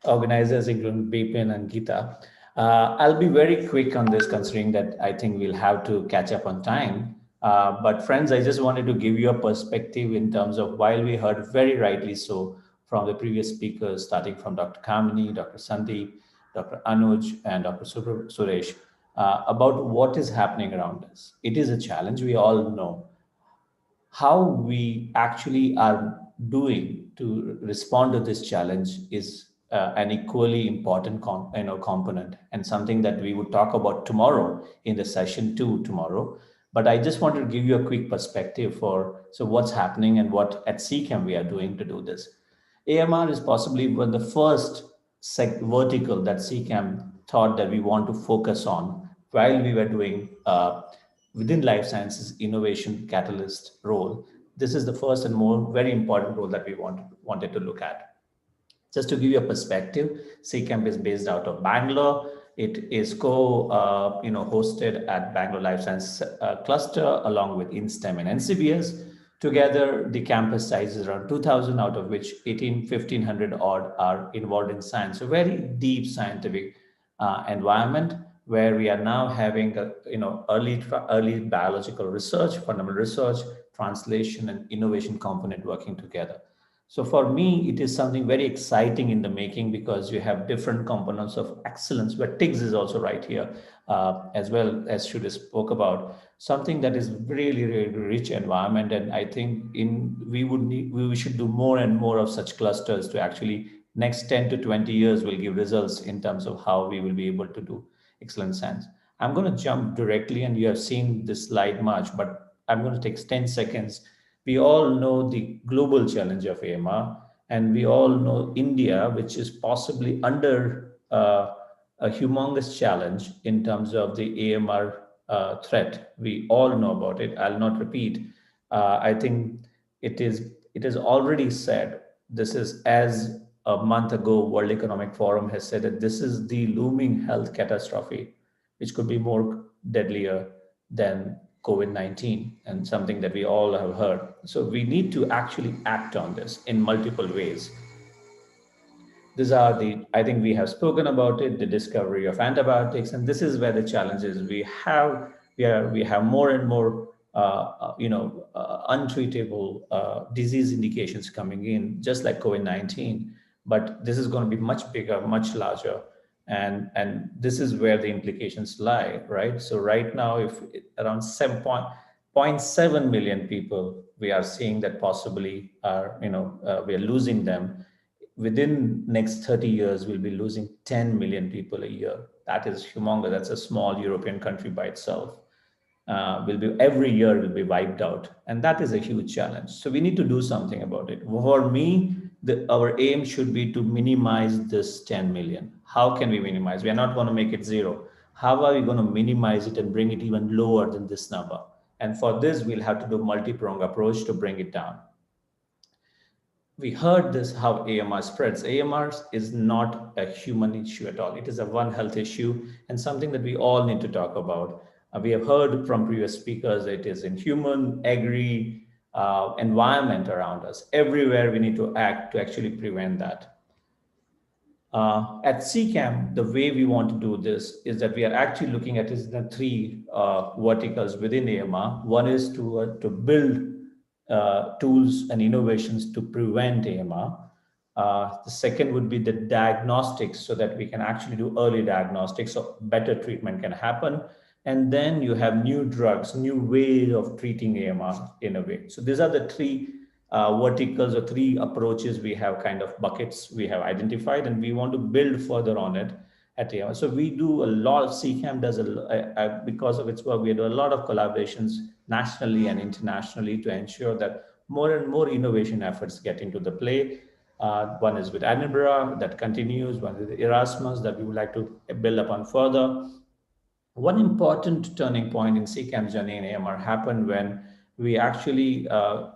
organizers, including Bipin and Geeta. I'll be very quick on this, considering that I think we'll have to catch up on time. But friends, I just wanted to give you a perspective in terms of, while we heard very rightly so from the previous speakers, starting from Dr. Kamini, Dr. Sandeep, Dr. Anuj, and Dr. Suresh, about what is happening around us. It is a challenge, we all know. How we actually are doing to respond to this challenge is an equally important component, and something that we would talk about tomorrow in the session 2 tomorrow. But I just wanted to give you a quick perspective for what's happening and what at CCAMP we are doing to do this. AMR is possibly one of the first vertical that CCAMP thought that we want to focus on while we were doing within life sciences innovation catalyst role. This is the first and very important role that we wanted to look at. Just to give you a perspective, CCAMP is based out of Bangalore. It is hosted at Bangalore Life Science Cluster along with INSTEM and NCBS. Together, the campus size is around 2,000, out of which 1,500 odd are involved in science. A very deep scientific environment where we are now having early biological research, fundamental research, translation, and innovation component working together. So for me, it is something very exciting in the making, because you have different components of excellence, where TIGS is also right here, as well as Shruti spoke about, something that is really, really rich environment. And I think we should do more and more of such clusters to actually next 10 to 20 years will give results in terms of how we will be able to do excellent science. I'm going to jump directly, and you have seen this slide much, but I'm going to take 10 seconds. We all know the global challenge of AMR, and we all know India, which is possibly under a humongous challenge in terms of the AMR threat. We all know about it. I'll not repeat. I think it is already said. This is, as a month ago, World Economic Forum has said that this is the looming health catastrophe, which could be more deadlier than COVID-19, and something that we all have heard. So we need to actually act on this in multiple ways. These are I think we have spoken about it, the discovery of antibiotics, and this is where the challenge is. We have more and more untreatable disease indications coming in, just like COVID-19, but this is going to be much bigger, much larger. And this is where the implications lie, right? So right now, if around 7.7 million people, we are seeing that possibly are, we are losing them. Within next 30 years, we'll be losing 10 million people a year. That is humongous. That's a small European country by itself. Every year will be wiped out. And that is a huge challenge. So we need to do something about it. For me, our aim should be to minimize this 10 million. How can we minimize? We are not going to make it zero. How are we going to minimize it and bring it even lower than this number? And for this, we'll have to do multi-pronged approach to bring it down. We heard this, how AMR spreads. AMR is not a human issue at all. It is a One Health issue, and something that we all need to talk about. We have heard from previous speakers, it is in human, agri, environment around us. Everywhere we need to act to actually prevent that. At CCAM, the way we want to do this is that we are actually looking at the three verticals within AMR. One is to build tools and innovations to prevent AMR. The second would be the diagnostics, so that we can actually do early diagnostics, so better treatment can happen. And then you have new drugs, new ways of treating AMR in a way. So these are the three verticals or three approaches we have, kind of buckets we have identified, and we want to build further on it at AMR. So we do a lot of, CCAM does because of its work, we do a lot of collaborations nationally and internationally to ensure that more and more innovation efforts get into the play. One is with AMR that continues, one with Erasmus that we would like to build upon further. One important turning point in CCAM's journey in AMR happened when we actually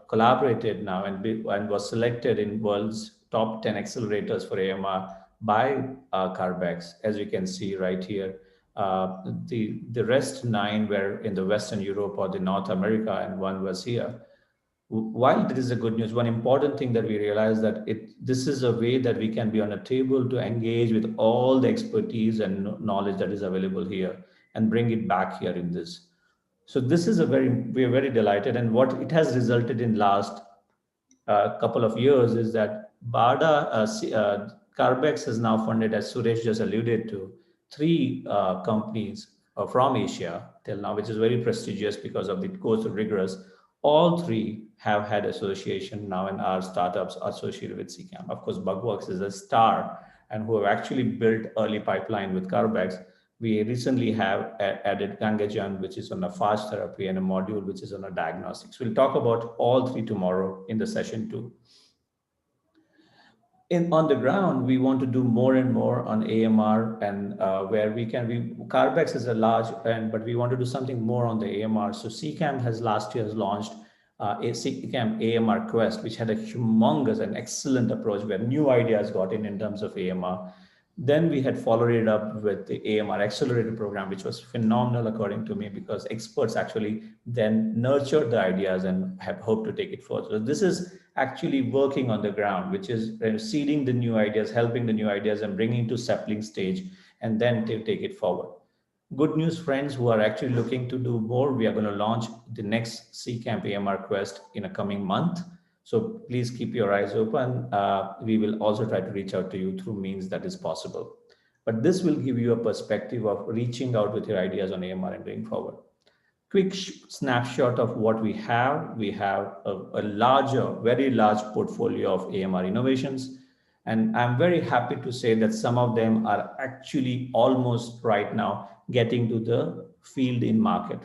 collaborated now and was selected in world's top 10 accelerators for AMR by Carbex, as you can see right here. The rest 9 were in the Western Europe or the North America, and one was here. While this is a good news, one important thing that we realized that this is a way that we can be on a table to engage with all the expertise and knowledge that is available here and bring it back here in this. So this is we are very delighted. And what it has resulted in last couple of years is that Carbex has now funded, as Suresh just alluded to, 3 companies from Asia till now, which is very prestigious because of the course of rigorous. All 3 have had association now and are startups associated with CCAM. Of course, Bugworks is a star and who have actually built early pipeline with Carbex. We recently have added Gangajan, which is on a fast therapy, and a module which is on a diagnostics. We'll talk about all 3 tomorrow in the session 2. On the ground, we want to do more and more on AMR, and where Carbex is a large end, but we want to do something more on the AMR. So CCAM has last year launched a CCAM AMR Quest, which had a humongous and excellent approach where new ideas got in terms of AMR. Then we had followed it up with the AMR Accelerator program, which was phenomenal according to me, because experts actually then nurtured the ideas and have hoped to take it further. So this is actually working on the ground, which is seeding the new ideas, helping the new ideas and bringing to sapling stage, and then to take it forward. Good news, friends who are actually looking to do more, we are going to launch the next CCamp AMR Quest in a coming month. So please keep your eyes open. We will also try to reach out to you through means that is possible. But this will give you a perspective of reaching out with your ideas on AMR and going forward. Quick snapshot of what we have. We have a larger, very large portfolio of AMR innovations. And I'm very happy to say that some of them are actually almost right now getting to the field in market.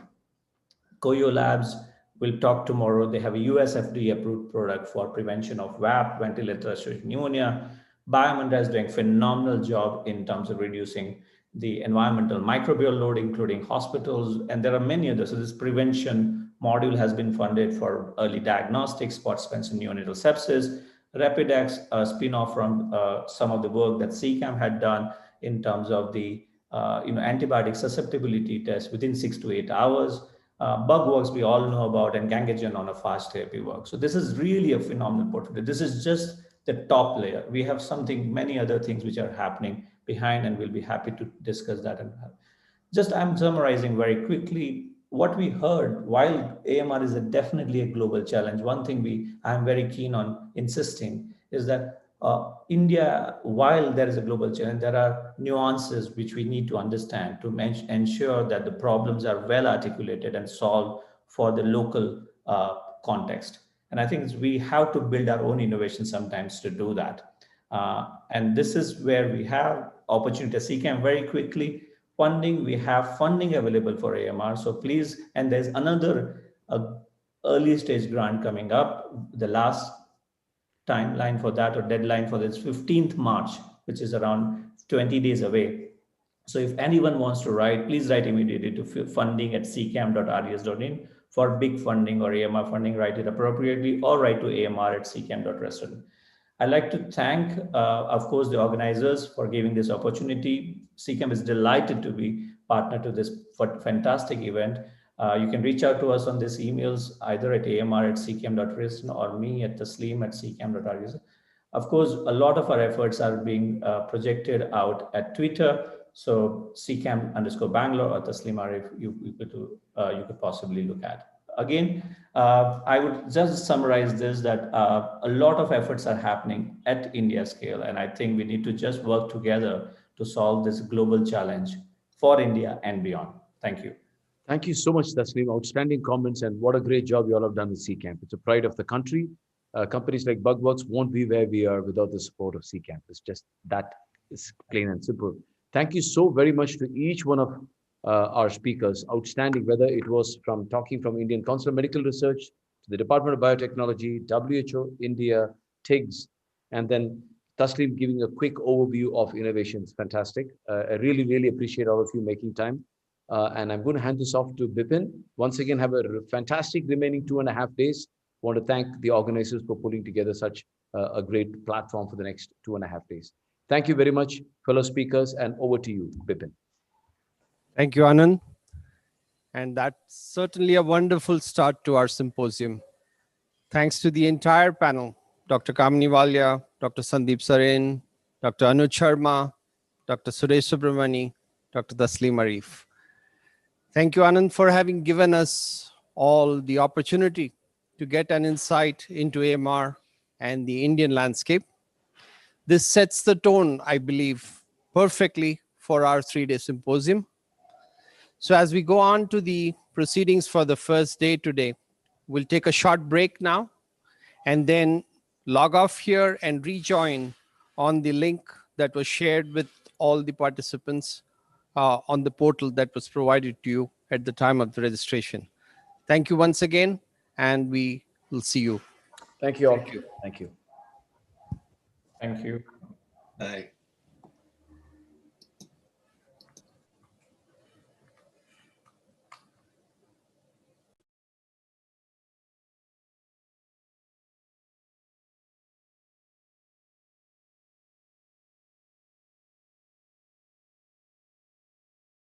Koyo Labs will talk tomorrow. They have a US FDA approved product for prevention of VAP, ventilator associated pneumonia. BioCREST is doing a phenomenal job in terms of reducing the environmental microbial load, including hospitals, and there are many others. So this prevention module has been funded for early diagnostics, participants in neonatal sepsis. Rapidex, a spin-off from some of the work that CCAM had done in terms of the antibiotic susceptibility test within 6 to 8 hours. Bugworks we all know about, and Gangagen on a fast therapy work. So this is really a phenomenal portfolio. This is just the top layer. We have many other things which are happening behind, and we'll be happy to discuss that. And just I'm summarizing very quickly what we heard. While AMR is definitely a global challenge, one thing I'm very keen on insisting is that India, while there is a global challenge, there are nuances which we need to understand to ensure that the problems are well articulated and solved for the local context. And I think we have to build our own innovation sometimes to do that. And this is where we have opportunity to seek, and very quickly, funding, we have funding available for AMR. So please, and there's another early stage grant coming up. The last timeline for that, or deadline for this, 15th March, which is around 20 days away. So if anyone wants to write, please write immediately to funding@ccam.res.in for big funding or AMR funding. Write it appropriately, or write to amr@ccam.res.in. I'd like to thank, of course, the organizers for giving this opportunity. CCAM is delighted to be partner to this fantastic event. You can reach out to us on these emails, either at amr@ccam.res or me at taslim@ccam.res. Of course, a lot of our efforts are being projected out at Twitter. So ccam_Bangalore or Taslim Arif, you could possibly look at. Again, I would just summarize this, that a lot of efforts are happening at India scale. And I think we need to just work together to solve this global challenge for India and beyond. Thank you. Thank you so much, Taslim. Outstanding comments, and what a great job you all have done with CCAMP. It's a pride of the country. Companies like Bugworks won't be where we are without the support of CCAMP. It's just that is plain and simple. Thank you so very much to each one of our speakers. Outstanding, whether it was from Indian Council of Medical Research to the Department of Biotechnology, WHO, India, TIGS, and then Taslim giving a quick overview of innovations. Fantastic. I really, really appreciate all of you making time. And I'm going to hand this off to Bipin. Once again, have a fantastic remaining 2.5 days. I want to thank the organizers for putting together such a great platform for the next 2.5 days. Thank you very much, fellow speakers, and over to you, Bipin. Thank you, Anand. And that's certainly a wonderful start to our symposium. Thanks to the entire panel, Dr. Kamini Walia, Dr. Sandeep Sarin, Dr. Anur Sharma, Dr. Suresh Subramani, Dr. Taslim Arif. Thank you, Anand, for having given us all the opportunity to get an insight into AMR and the Indian landscape. This sets the tone, I believe, perfectly for our 3-day symposium. So as we go on to the proceedings for the first day today, we'll take a short break now and then log off here and rejoin on the link that was shared with all the participants on the portal that was provided to you at the time of the registration. Thank you once again, and we will see you. Thank you all. Thank you. Thank you. Bye.